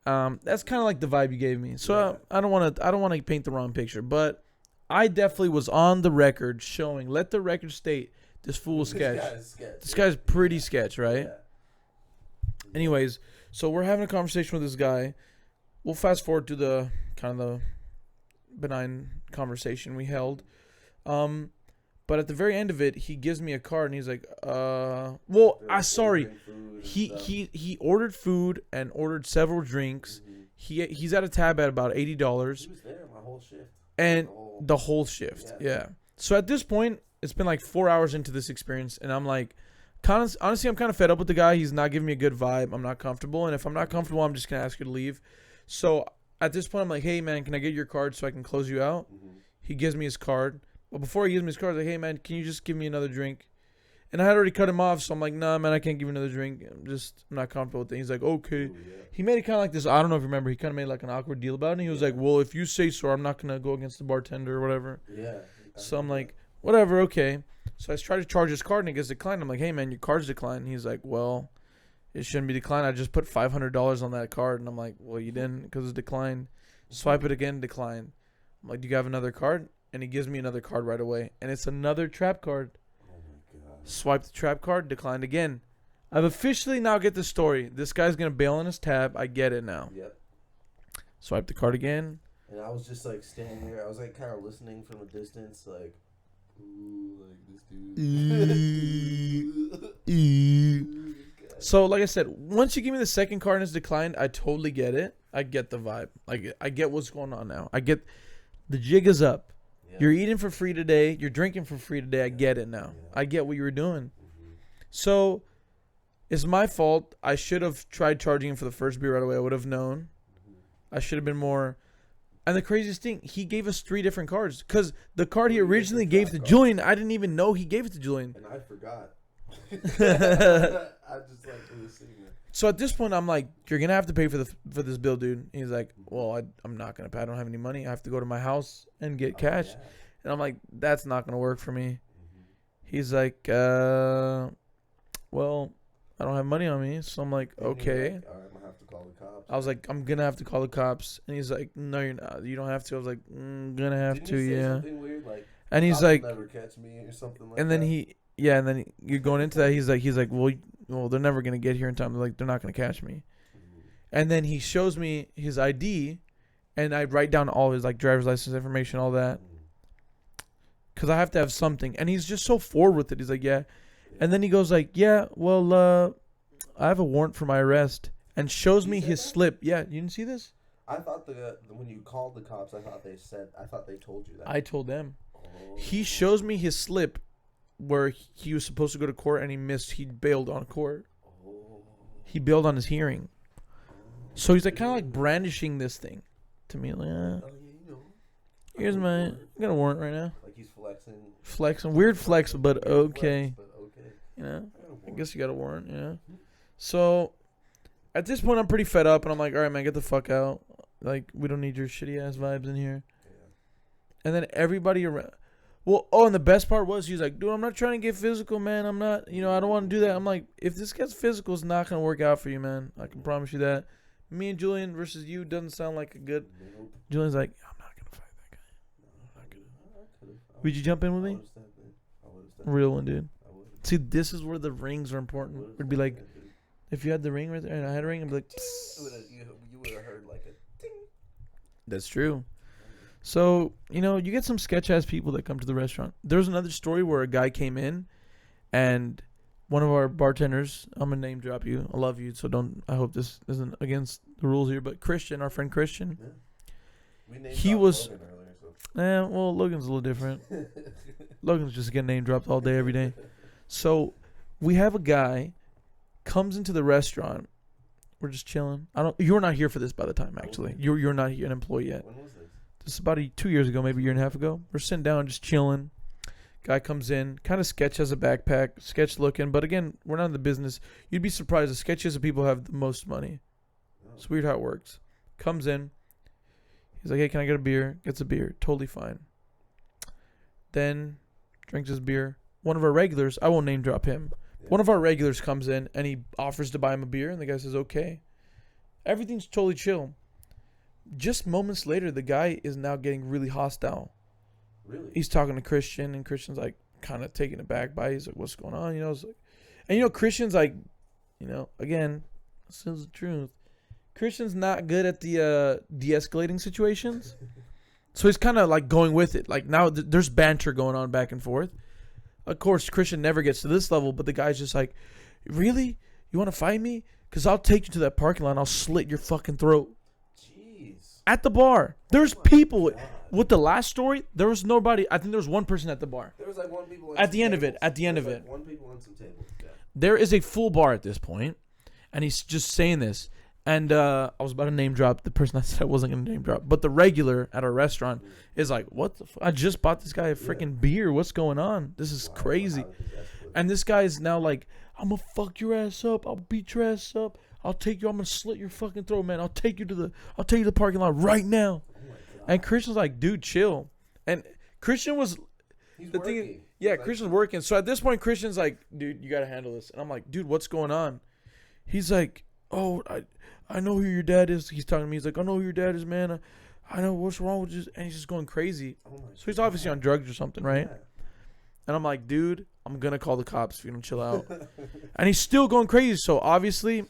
A: That's kind of like the vibe you gave me. So I don't want to paint the wrong picture, but I definitely was on the record showing. Let the record state this fool is sketch. This guy's pretty sketch, right? Anyways, so we're having a conversation with this guy. We'll fast forward to the kind of the benign conversation we held. But at the very end of it, he gives me a card and he's like, He ordered food and ordered several drinks. Mm-hmm. He's at a tab at about $80.
B: He was there my whole shift.
A: And the whole shift, yeah. So at this point, it's been like 4 hours into this experience, and I'm like, honestly, I'm kind of fed up with the guy. He's not giving me a good vibe. I'm not comfortable, and if I'm not comfortable, I'm just gonna ask you to leave. So at this point, I'm like, hey man, can I get your card so I can close you out? Mm-hmm. He gives me his card. But before he gives me his card, I was like, hey man, can you just give me another drink? And I had already cut him off, so I'm like, nah, man, I can't give you another drink. I'm not comfortable with it. He's like, okay. Ooh, yeah. He made it kind of like this. I don't know if you remember. He kind of made like an awkward deal about it. And he was like, well, if you say so, I'm not going to go against the bartender or whatever. Yeah. So I'm like, whatever, okay. So I try to charge his card, and it gets declined. I'm like, hey, man, your card's declined. And he's like, well, it shouldn't be declined. I just put $500 on that card. And I'm like, well, you didn't because it's declined. Swipe it again, decline. I'm like, do you have another card? And he gives me another card right away. And it's another trap card. Oh, my God. Swipe the trap card, declined again. I've officially now get the story. This guy's going to bail on his tab. I get it now. Yep. Swipe the card again.
B: And I was just, like, standing there. I was, like, kind of listening from a distance, like, ooh, like, this dude.
A: So, like I said, once you give me the second card and it's declined, I totally get it. I get the vibe. Like, I get what's going on now. I get the jig is up. Yep. You're eating for free today. You're drinking for free today. I get it now. I get what you were doing. Mm-hmm. So, it's my fault. I should have tried charging him for the first beer right away. I would have known. Mm-hmm. I should have been more. And the craziest thing, he gave us 3 different cards. Because the card he originally gave to Julian, I didn't even know he gave it to Julian.
B: And I forgot. I just like it was sitting there.
A: So at this point, I'm like, you're going to have to pay for this bill, dude. And he's like, well, I'm not going to pay. I don't have any money. I have to go to my house and get cash. Yeah. And I'm like, that's not going to work for me. Mm-hmm. He's like, well, I don't have money on me. So I'm like, okay.
B: Like, all right, I'm going to have to call the cops.
A: I was like, I'm going to have to call the cops. And he's like, no, you're not. You don't have to. I was like, going to have
B: Didn't
A: to,
B: you say
A: yeah.
B: Something weird? Like,
A: and he's like,
B: never catch me or something like
A: and then that. And then you're going into that. He's like, well, they're never going to get here in time. They're like, they're not going to catch me. Mm-hmm. And then he shows me his ID, and I write down all his, like, driver's license information, all that. Because I have to have something. And he's just so forward with it. He's like, yeah. And then he goes like, yeah, well, I have a warrant for my arrest. And shows me his slip. Yeah, you didn't see this?
B: I thought when you called the cops, I thought they told you that.
A: I told them. Oh. He shows me his slip where he was supposed to go to court and he missed. He bailed on court. Oh. He bailed on his hearing. So he's like kind of like brandishing this thing to me. Like, here's I got a warrant right now.
B: Like he's flexing.
A: Flexing. Weird flex, but okay. You know? I guess you got a warrant, yeah. So at this point, I'm pretty fed up, and I'm like, all right, man, get the fuck out. Like, we don't need your shitty ass vibes in here. Yeah. And then everybody around. Well, and the best part was he's like, dude, I'm not trying to get physical, man. I'm not, I don't want to do that. I'm like, if this gets physical, it's not going to work out for you, man. I can promise you that. Me and Julian versus you doesn't sound like a good. Nope. Julian's like, I'm not going to fight that guy. I'm not gonna. Would you jump in with me? Real one, dude. See, this is where the rings are important. It'd be like, if you had the ring right there and I had a ring, I'd be like,
B: you would have heard like a ding.
A: That's true. So, you get some sketch-ass people that come to the restaurant. There's another story where a guy came in, and one of our bartenders, I'm going to name drop you. I love you, so I hope this isn't against the rules here, but Christian, our friend Christian, he was, Logan earlier, so. Well, Logan's a little different. Logan's just getting name dropped all day, every day. So, we have a guy, comes into the restaurant. We're just chilling. You're not here for this by the time, actually. You're not an employee yet.
B: When was this?
A: This is about 2 years ago, maybe a year and a half ago. We're sitting down, just chilling. Guy comes in, kind of sketch has a backpack, sketch looking. But again, we're not in the business. You'd be surprised. The sketches of people have the most money. It's weird how it works. Comes in. He's like, hey, can I get a beer? Gets a beer. Totally fine. Then drinks his beer. One of our regulars, I won't name drop him. Yeah. One of our regulars comes in and he offers to buy him a beer. And the guy says, okay. Everything's totally chill. Just moments later, the guy is now getting really hostile.
B: Really?
A: He's talking to Christian, and Christian's like kind of taken aback by it. He's like, what's going on? It's like, and Christian's like, again, This is the truth. Christian's not good at the de-escalating situations. So he's kind of like going with it. Like now there's banter going on back and forth. Of course, Christian never gets to this level, but the guy's just like, really? You want to fight me? Because I'll take you to that parking lot and I'll slit your fucking throat.
B: Jeez.
A: At the bar. There's people.
B: God.
A: With the last story, there was nobody. I think there was one person at the bar.
B: There was like one people
A: at the end of it. At the end of it.
B: One people on some tables. Yeah.
A: There is a full bar at this point, and he's just saying this. And I was about to name drop the person I said I wasn't going to name drop. But the regular at our restaurant is like, what the I just bought this guy a freaking beer. What's going on? This is crazy. And this guy is now like, I'm going to fuck your ass up. I'll beat your ass up. I'll take you. I'm going to slit your fucking throat, man. I'll take you to the parking lot right now. And Christian's like, dude, chill. And Christian was...
B: He's
A: the
B: working.
A: thing, yeah, Christian's working. So at this point, Christian's like, dude, you got to handle this. And I'm like, dude, what's going on? He's like, oh, I know who your dad is. He's talking to me. He's like, I know who your dad is, man. I know what's wrong with you. And he's just going crazy. So he's obviously on drugs or something, right?
B: Yeah.
A: And I'm like, dude, I'm going to call the cops if you don't chill out. And he's still going crazy. So obviously,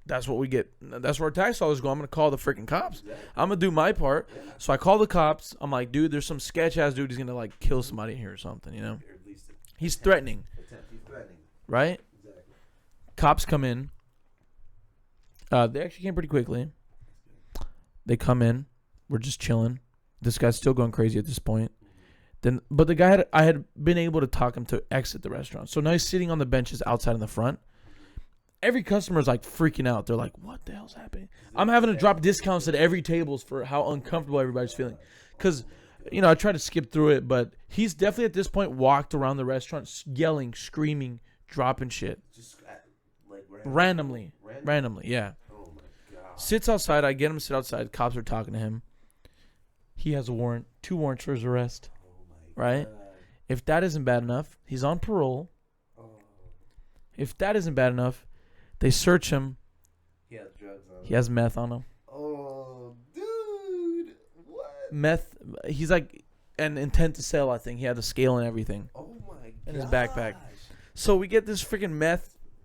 A: that's what we get. That's where our tax dollars go. I'm going to call the freaking cops. I'm going to do my part. So I call the cops. I'm like, dude, there's some sketch-ass dude. He's going to, like, kill somebody here or something, you know? He's threatening. Right?
B: Exactly.
A: Cops come in. They actually came pretty quickly. They come in. We're just chilling. This guy's still going crazy at this point. But the guy I had been able to talk him to exit the restaurant. So now he's sitting on the benches outside in the front. Every customer's like freaking out. They're like, what the hell's happening? I'm having to drop discounts at every tables for how uncomfortable everybody's feeling. Because, you know, I tried to skip through it, but he's definitely at this point walked around the restaurant yelling, screaming, dropping shit.
B: Just like
A: Randomly, yeah.
B: Oh my God.
A: Sits outside. I get him to sit outside. Cops are talking to him. He has a warrant, 2 warrants for his arrest.
B: Oh my
A: right?
B: God.
A: If that isn't bad enough, he's on parole.
B: Oh.
A: If that isn't bad enough, they search him.
B: He has drugs on him.
A: He has meth on him.
B: Oh, dude. What?
A: Meth. He's like an intent to sell, I think. He had the scale and everything
B: Oh my God.
A: in his backpack. So we get this freaking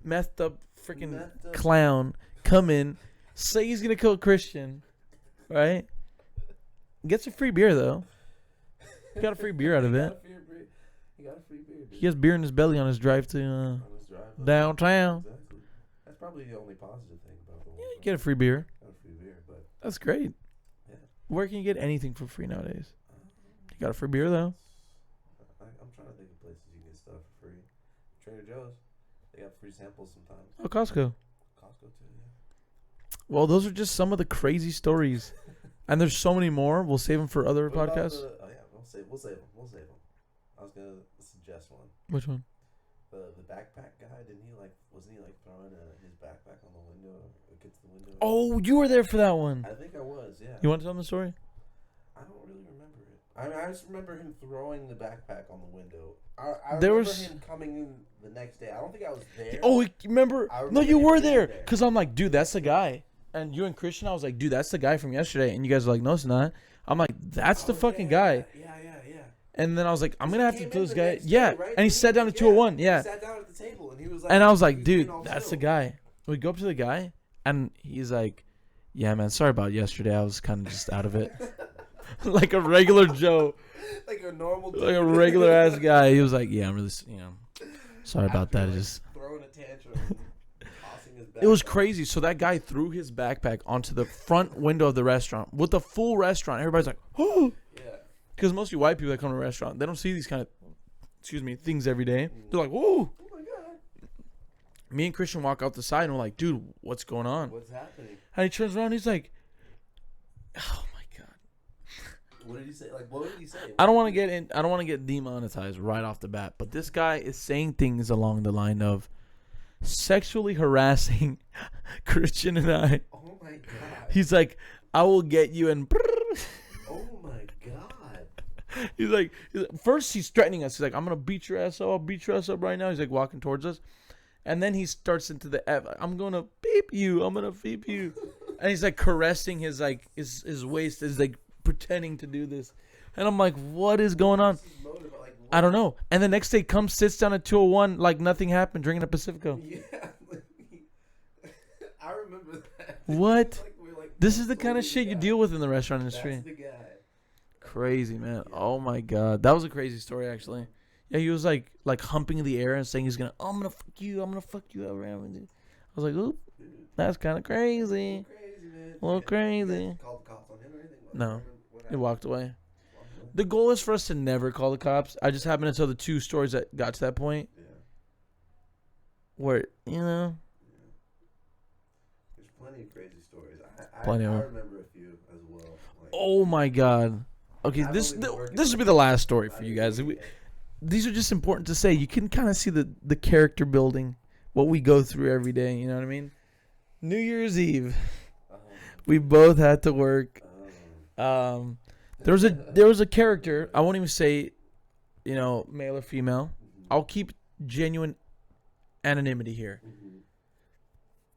A: methed up freaking clown come in, say he's going to kill Christian, right? Gets a free beer, though. He got a free beer out of it.
B: He got a free beer, dude.
A: He has beer in his belly on his drive to
B: On his drive
A: downtown.
B: Exactly. That's probably the only positive thing about the whole
A: Yeah, you
B: thing.
A: get a free beer.
B: Got a free beer, but
A: That's great.
B: yeah.
A: Where can you get anything for free nowadays? You got a free beer, though?
B: I'm trying to think of places you can get stuff for free. Trader Joe's. They got free samples sometimes.
A: Oh, Costco.
B: Costco too, yeah.
A: Well, those are just some of the crazy stories. And there's so many more. We'll save them for other
B: What about
A: podcasts.
B: oh yeah, we'll save them. I was gonna suggest one.
A: Which one?
B: The backpack guy, wasn't he like throwing his backpack on the window against the window?
A: Oh, you were there for that one.
B: I think I was, yeah.
A: You want to tell them the story?
B: I don't really remember it. I just remember him throwing the backpack on the window. I
A: There
B: remember
A: was-
B: him coming in the next day. I don't think I was there.
A: Oh, remember?
B: I
A: No,
B: remember
A: you
B: him
A: were
B: being
A: there.
B: there.
A: Because I'm like, dude, that's the guy. And you and Christian, I was like, dude, that's the guy from yesterday. And you guys are like, no, it's not. I'm like, that's the fucking guy.
B: Yeah.
A: And then I was like, I'm going to have to
B: Came
A: kill
B: in
A: this
B: the
A: guy.
B: next day,
A: Yeah.
B: right?
A: And he sat down at 201. Yeah.
B: He sat down at the table and he was like,
A: And I was like,
B: he
A: dude,
B: all
A: that's the
B: chill.
A: guy. We go up to the guy, and he's like, yeah, man, sorry about yesterday. I was kind of just out of it. Like a regular Joe.
B: Like a normal dude.
A: Like a regular ass guy. He was like, yeah, I'm really, sorry about
B: After,
A: that.
B: like,
A: Just
B: throwing a tantrum and tossing his
A: It was
B: backpack.
A: crazy. So that guy threw his backpack onto the front window of the restaurant with the full restaurant. Everybody's like, oh.
B: Yeah.
A: Because mostly white people that come to a restaurant, they don't see these kind of, things every day. They're like, whoa.
B: Oh my God.
A: Me and Christian walk out the side, and we're like, dude, what's going on?
B: What's happening?
A: And he turns around, and he's like, oh my God.
B: What did he say? Like, what did he say?
A: I don't want to get demonetized right off the bat, but this guy is saying things along the line of sexually harassing Christian and I.
B: Oh my God.
A: He's like, I will get you and
B: Oh my God.
A: he's like, first he's threatening us. He's like, I'm going to beat your ass up. I'll beat your ass up right now. He's like walking towards us. And then he starts into the F. I'm going to beep you. I'm going to beep you. And he's like caressing his waist, is like pretending to do this. And I'm like, what is going on? I don't know. And the next day comes, sits down at 201 like nothing happened, drinking a Pacifico.
B: Yeah. I
A: What?
B: We're like,
A: This is the kind of
B: totally
A: shit you
B: guy.
A: deal with in the restaurant industry.
B: That's the guy.
A: Crazy, man.
B: Yeah.
A: Oh my god, that was a crazy story actually. Yeah, he was like humping the air and saying he's gonna, oh, I'm gonna fuck you out around with you. I was like, oop,
B: Dude,
A: that's kind of crazy.
B: crazy, man.
A: A little
B: You
A: crazy.
B: guys called the cops on him or anything?
A: No.
B: What
A: He
B: happened?
A: walked away.
B: Walked away?
A: The goal is for us to never call the cops. I just happened to tell the two stories that got to that point
B: Yeah.
A: where, you know,
B: Yeah. There's plenty of crazy stories.
A: Plenty of
B: I
A: them.
B: remember a few as well. Like,
A: oh my god. Okay,
B: I've
A: this
B: only been working
A: this will
B: like
A: be the last story for
B: 5
A: you
B: years
A: guys.
B: yet.
A: These are just important to say. You can kind of see the character building, what we go through every day. You know what I mean? New Year's Eve, we both had to work. There was a character. I won't even say, you know, male or female. I'll keep genuine anonymity here,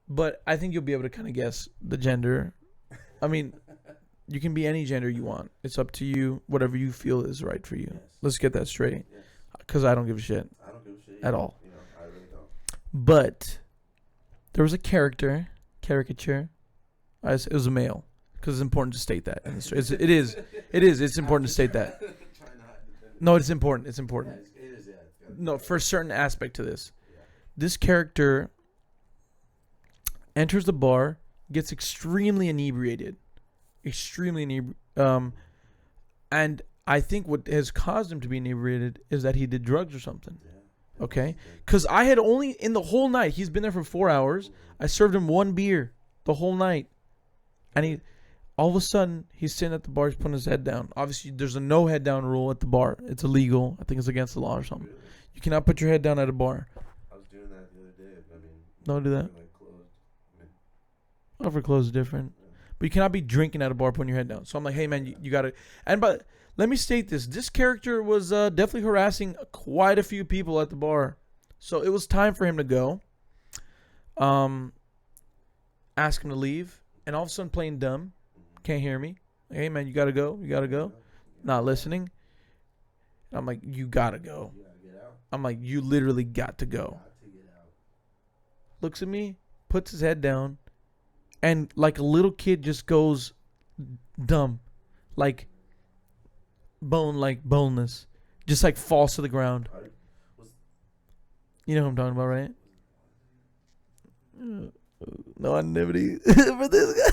A: but I think you'll be able to kind of guess the gender. I mean, you can be any gender you want. It's up to you. Whatever you feel is right for you.
B: Yes.
A: Let's get that straight.
B: Yes.
A: Because I don't give a shit
B: I don't give a shit
A: at all.
B: You know, I really don't.
A: But there was a caricature. It was a male. Because it's important to state that. It is. It's important to state that.
B: Try not to defend it.
A: No, it's important. It's important.
B: Yeah, it is. Yeah. It's gotta be
A: No, for a certain aspect to this.
B: Yeah.
A: This character enters the bar, gets extremely inebriated. And I think what has caused him to be inebriated is that he did drugs or something.
B: Yeah.
A: Okay? Because I had only, in the whole night, he's been there for 4 hours. I served him one beer the whole night. And all of a sudden, he's sitting at the bar, he's putting his head down. Obviously, there's a no head down rule at the bar. It's illegal. I think it's against the law or something.
B: Really?
A: You cannot put your head down at a bar.
B: I was doing that the other day. I mean,
A: Don't do that.
B: like closed. I mean,
A: Over close is different.
B: yeah.
A: But you cannot be drinking at a bar putting your head down. So I'm like, hey, man, you got to. But let me state this. This character was definitely harassing quite a few people at the bar. So it was time for him to go. Ask him to leave. And all of a sudden playing dumb. Can't hear me. Hey, man, you got to go. You got to go. Not listening. I'm like, you got to go.
B: You gotta get out.
A: I'm like, you literally got to go.
B: Got to get out.
A: Looks at me, puts his head down, and like a little kid just goes dumb. Like boneless. Just like falls to the ground. You know who I'm talking about, right? No anonymity for this guy.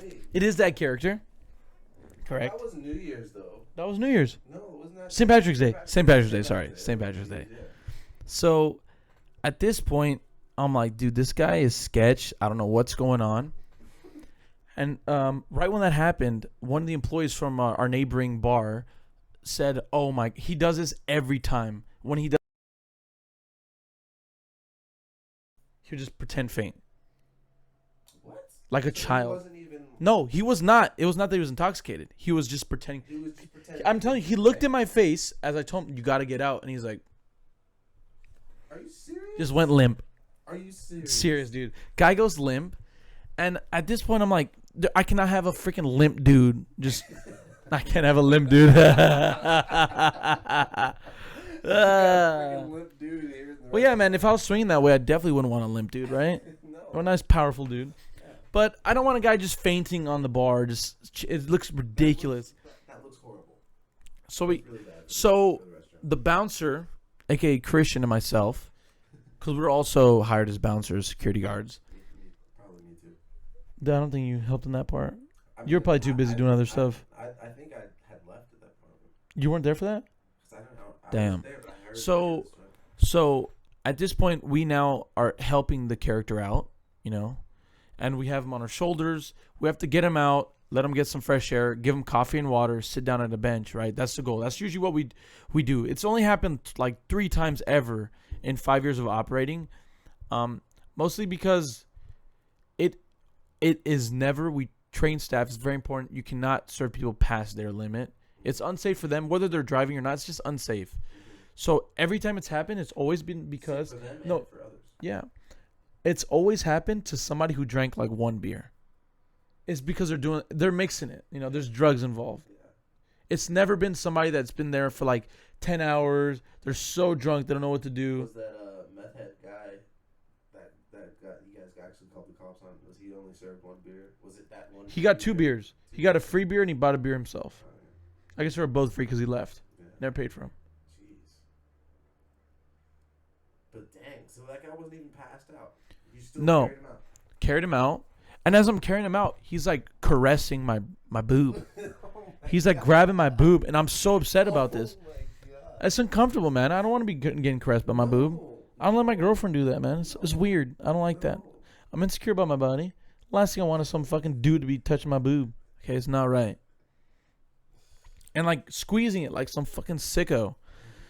B: Wait,
A: It is that character. Correct.
B: that was New Year's though.
A: That was New Year's.
B: No, it wasn't that.
A: St. Patrick's Day. St. Patrick's Day, sorry. St. Patrick's Day.
B: Yeah.
A: So at this point, I'm like, dude, this guy is sketch. I don't know what's going on. And right when that happened, one of the employees from our neighboring bar said, oh my, he does this every time. When he does, he'll just pretend faint.
B: What?
A: Like a
B: So he
A: child.
B: wasn't even.
A: No, he was not. It was not that he was intoxicated. He was just pretending.
B: He was just pretending.
A: I'm telling you, he looked in my face as I told him, you got to get out. And he's like,
B: Are you serious?
A: just went limp.
B: Are you serious?
A: Serious, dude. Guy goes limp. And at this point, I'm like, I cannot have a freaking limp dude. Just, I can't have a limp dude.
B: Freaking limp dude here in the
A: Well, yeah, man. If I was swinging that way, I definitely wouldn't want a limp dude, right?
B: No.
A: Or a nice, powerful dude.
B: Yeah.
A: But I don't want a guy just fainting on the bar. Just, it looks ridiculous.
B: That looks horrible.
A: So we,
B: It's really bad
A: so
B: for the restaurant.
A: the bouncer, aka Christian and myself, because we're also hired as bouncers, security guards.
B: Probably me too.
A: I don't think you helped in that part.
B: I
A: You're
B: mean,
A: probably too busy doing other stuff.
B: I think I had left at that point.
A: You weren't there for that?
B: 'Cause I don't know. I
A: Damn.
B: was there, but I heard
A: So-
B: it,
A: So at this point, we now are helping the character out, you know, and we have him on our shoulders. We have to get him out, let him get some fresh air, give him coffee and water, sit down at a bench, right? That's the goal. That's usually what we do. It's only happened like 3 times ever in 5 years of operating, mostly because it is never, we train staff. It's very important. You cannot serve people past their limit. It's unsafe for them, whether they're driving or not. It's just unsafe. So every time it's happened, it's always been because
B: for them and
A: no,
B: for others.
A: yeah, it's always happened to somebody who drank like 1 beer. It's because they're mixing it. You know, there's drugs involved.
B: Yeah.
A: It's never been somebody that's been there for like 10 hours. They're so drunk they don't know what to do.
B: Was that meth head guy that got you guys actually called the props on? Was he only served one beer? Was it that one?
A: He got 2 beers. He got a free beer and he bought a beer himself.
B: Oh, yeah.
A: I guess they were both free because he left.
B: Yeah.
A: Never paid for him.
B: Jeez. But dang, so that guy wasn't even passed out. You still carried him out.
A: Carried him out. And as I'm carrying him out, he's like caressing my boob. He's like grabbing my boob, and I'm so upset about this.
B: Oh my God.
A: It's uncomfortable, man. I don't want to be getting caressed by my boob. I don't let my girlfriend do that, man. It's weird. I don't like that. I'm insecure about my body. Last thing I want is some fucking dude to be touching my boob. Okay, it's not right. And like squeezing it like some fucking sicko.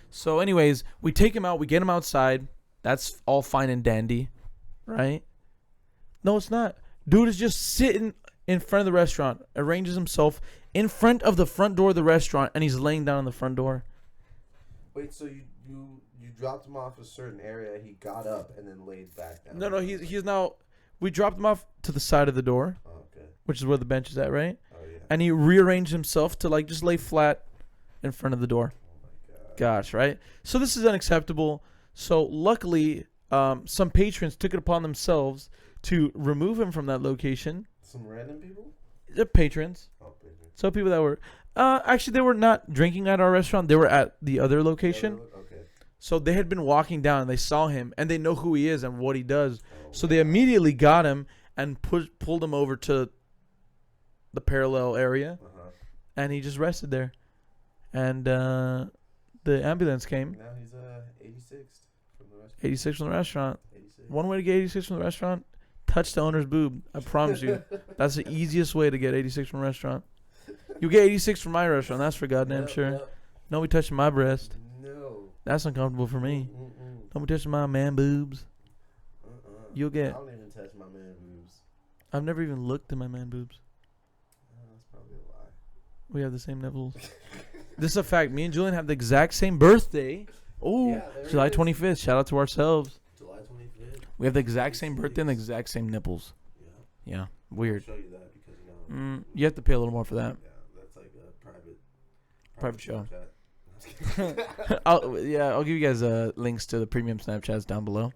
A: So anyways, we take him out. We get him outside. That's all fine and dandy, right? No, it's not. Dude is just sitting in front of the restaurant, arranges himself in front of the front door of the restaurant, and he's laying down on the front door.
B: Wait, so you dropped him off a certain area, he got up and then laid back down?
A: No, he's now. We dropped him off to the side of the door,
B: okay.
A: which is where the bench is at, right?
B: Oh, yeah.
A: And he rearranged himself to like just lay flat in front of the door.
B: Oh, my God.
A: Gosh, right? So this is unacceptable. So luckily, some patrons took it upon themselves to remove him from that location.
B: Some random people?
A: The patrons.
B: Oh, patrons.
A: So people that were, actually they were not drinking at our restaurant. They were at the other location.
B: Okay.
A: So they had been walking down and they saw him and they know who he is and what he does. So they immediately got him and pulled him over to the parallel area. And he just rested there. And the ambulance came.
B: Now he's 86th from the restaurant.
A: 86 from the restaurant.
B: 86.
A: One way to get 86 from the restaurant, touch the owner's boob. I promise you. That's the easiest way to get 86 from a restaurant. You get 86 from my restaurant. That's for goddamn sure.
B: Yep.
A: Don't be touching my breast.
B: No.
A: That's uncomfortable for me. Don't be touching my man boobs. You'll
B: I
A: get.
B: don't even touch my man boobs.
A: I've never even looked at my man boobs.
B: That's probably a lie.
A: We have the same nipples. This is a fact. Me and Julian have the exact same birthday. Oh,
B: Yeah, there
A: July
B: it is.
A: 25th. Shout out to ourselves.
B: July 25th.
A: We have the exact same birthday and the exact same nipples.
B: Yeah.
A: Yeah, weird.
B: I'll show you that because you know.
A: You have to pay a little more for that.
B: Yeah, that's like a
A: Private show.
B: Snapchat.
A: I'll give you guys links to the premium Snapchats down below.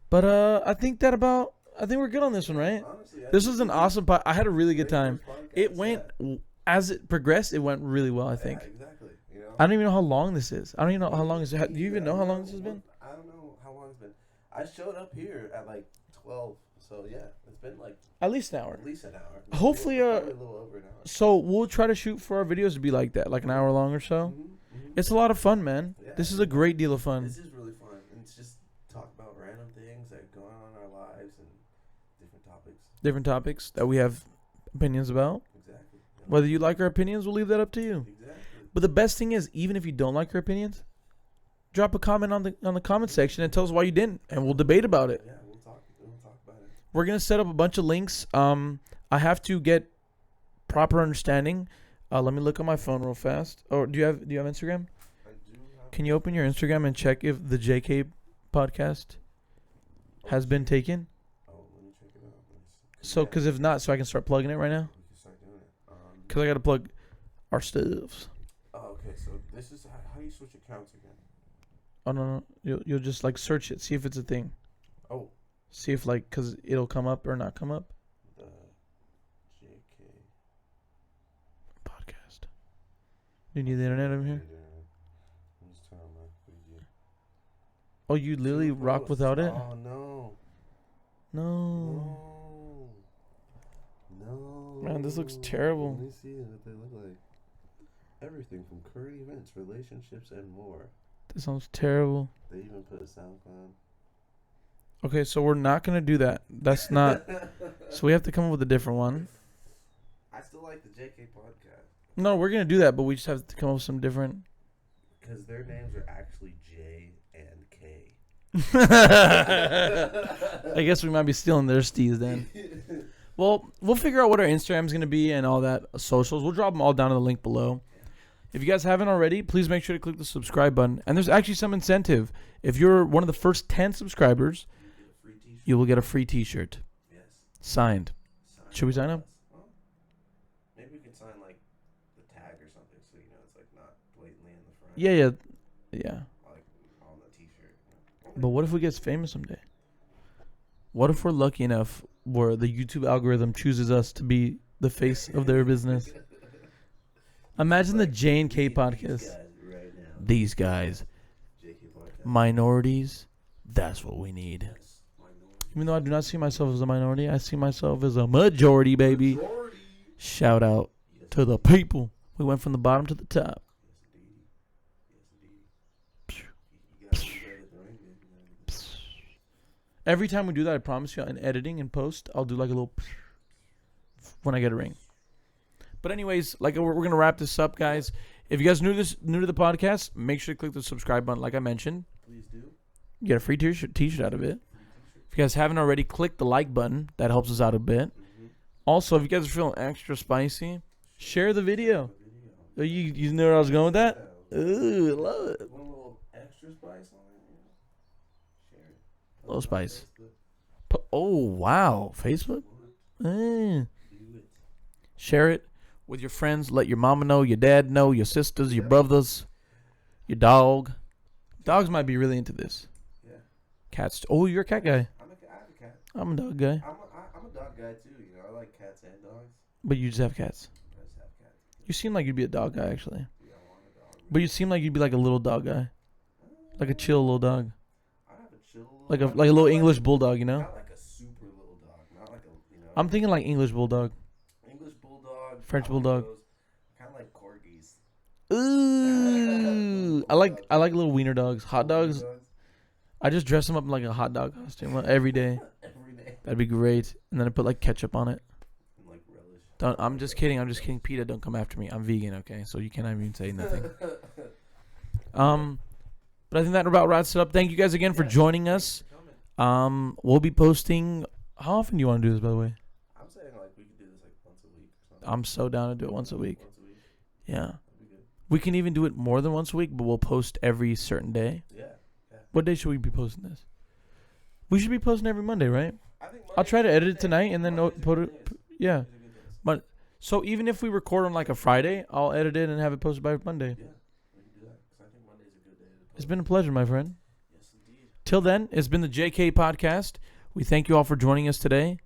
A: But I think we're good on this one, right?
B: Honestly,
A: This was an awesome I had a really good time. It went
B: Yeah,
A: as it progressed. It went really well. I think.
B: exactly. You know.
A: I don't even know how long this is. I don't even know how long is it. Do you even know how long this has been?
B: I don't know how long it's been. I showed up here at like 12, so yeah, it's been like
A: At least an hour.
B: at least an hour.
A: Hopefully,
B: Probably a little over an hour.
A: So we'll try to shoot for our videos to be like that, like an hour long or so. It's a lot of fun, man.
B: Yeah.
A: This is a great deal of fun.
B: This is really fun, and it's just talk about random things that go on in our lives and different topics.
A: That we have opinions about.
B: Exactly. Yeah.
A: Whether you like our opinions, we'll leave that up to you.
B: Exactly.
A: But the best thing is, even if you don't like our opinions, drop a comment on the comment section and tell us why you didn't, and we'll debate about it.
B: Yeah, we'll talk about it.
A: We're gonna set up a bunch of links. I have to get proper understanding. Let me look on my phone real fast. Or do you have Instagram?
B: I do have.
A: Can you open your Instagram and check if the JK podcast has been taken?
B: Oh, let me check it out. Let me see.
A: So,
B: Yeah,
A: because if not, so I can start plugging it right now.
B: we can start doing it.
A: Because I got to plug our stuffs.
B: Oh, okay. So this is how you switch accounts again.
A: Oh, no. You'll just like search it. See if it's a thing.
B: Oh,
A: See if like, because it'll come up or not come up.
B: the JK.
A: Podcast. Do you need the internet over here?
B: I'm just turn on my video.
A: Oh, you literally rock without it?
B: Oh no.
A: No.
B: No.
A: Man, this looks terrible.
B: Let me see what they look like. Everything from current events, relationships, and more.
A: This sounds terrible.
B: They even put a SoundCloud.
A: Okay, so we're not going to do that. That's not. So we have to come up with a different one.
B: I still like the JK podcast
A: No, we're going to do that, but we just have to come up with some different.
B: because their names are actually J and K.
A: I guess we might be stealing their steez then. Well, we'll figure out what our Instagram's going to be and all that socials. We'll drop them all down in the link below. If you guys haven't already, please make sure to click the subscribe button. And there's actually some incentive. If you're one of the first 10 subscribers, you will get a free t-shirt.
B: Yes.
A: Signed. Should we sign up?
B: Well, maybe we can sign like the tag or something so you know it's like not blatantly in the front.
A: Yeah.
B: Like on the t-shirt.
A: But what if we get famous someday? What if we're lucky enough where the YouTube algorithm chooses us to be the face of their business? Imagine the J&K podcast. These guys. Minorities, that's what we need. Even though I do not see myself as a minority, I see myself as a majority, baby. Shout out to the people. We went from the bottom to the top. Every time we do that, I promise you, in editing and post, I'll do like a little when I get a ring. But anyways, like we're gonna wrap this up, guys. If you guys new to the podcast, make sure to click the subscribe button, like I mentioned.
B: Please do.
A: You get a free t-shirt out of it. If you guys haven't already, click the like button. That helps us out a bit. Also, if you guys are feeling extra spicy, share the video. You know where I was going with that? Ooh, I love it.
B: Want a little extra spice on it? Share it.
A: A little spice. Oh, wow. Facebook? Share it with your friends. Let your mama know, your dad know, your sisters, your brothers, your dog. Dogs might be really into this.
B: Yeah.
A: Cats. Oh, you're a cat guy.
B: I have a cat.
A: I'm a dog guy.
B: I'm a dog guy too. You know, I like cats and dogs.
A: But you just have cats.
B: I just have cats.
A: You seem like you'd be a dog guy, actually.
B: Yeah, I want a dog.
A: But you seem like you'd be like a little dog guy. Like a chill little dog.
B: I have a chill little
A: Like a
B: dog.
A: little English bulldog, you know?
B: Not like a super little dog. Not like a, you know.
A: I'm thinking like English bulldog.
B: English bulldog.
A: French bulldog.
B: Kind of like corgis.
A: Ooh. I like little wiener dogs. Hot dogs. I just dress them up in like a hot dog costume every day.
B: Every day.
A: That'd be great. And then I put like ketchup on it.
B: And like relish.
A: I'm just kidding. PETA, don't come after me. I'm vegan, okay? So you cannot even say nothing. But I think that about wraps it up. Thank you guys again for joining us. We'll be posting. How often do you want to do this, by the way?
B: I'm saying like we could do this like once a week or something.
A: I'm so down to do it once a week.
B: Once a week.
A: Yeah.
B: That'd be good.
A: We can even do it more than once a week, but we'll post every certain day.
B: Yeah.
A: What day should we be posting this? We should be posting every Monday, right?
B: I think
A: I'll try to edit it tonight and then
B: Mondays are
A: put
B: good
A: it.
B: days.
A: Yeah.
B: Mondays are good days.
A: So even if we record on like a Friday, I'll edit it and have it posted by Monday.
B: Yeah, we can do that because I think Monday's a good day to post.
A: It's been a pleasure, my friend.
B: Yes, indeed.
A: Till then, it's been the JK Podcast. We thank you all for joining us today.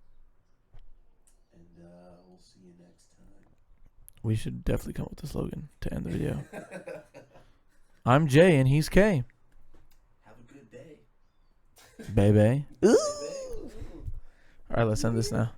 B: And we'll see you next time.
A: We should definitely come up with a slogan to end the video. I'm Jay and he's K.
B: Have a good day.
A: Baby.
B: Baby.
A: All right, let's end this now.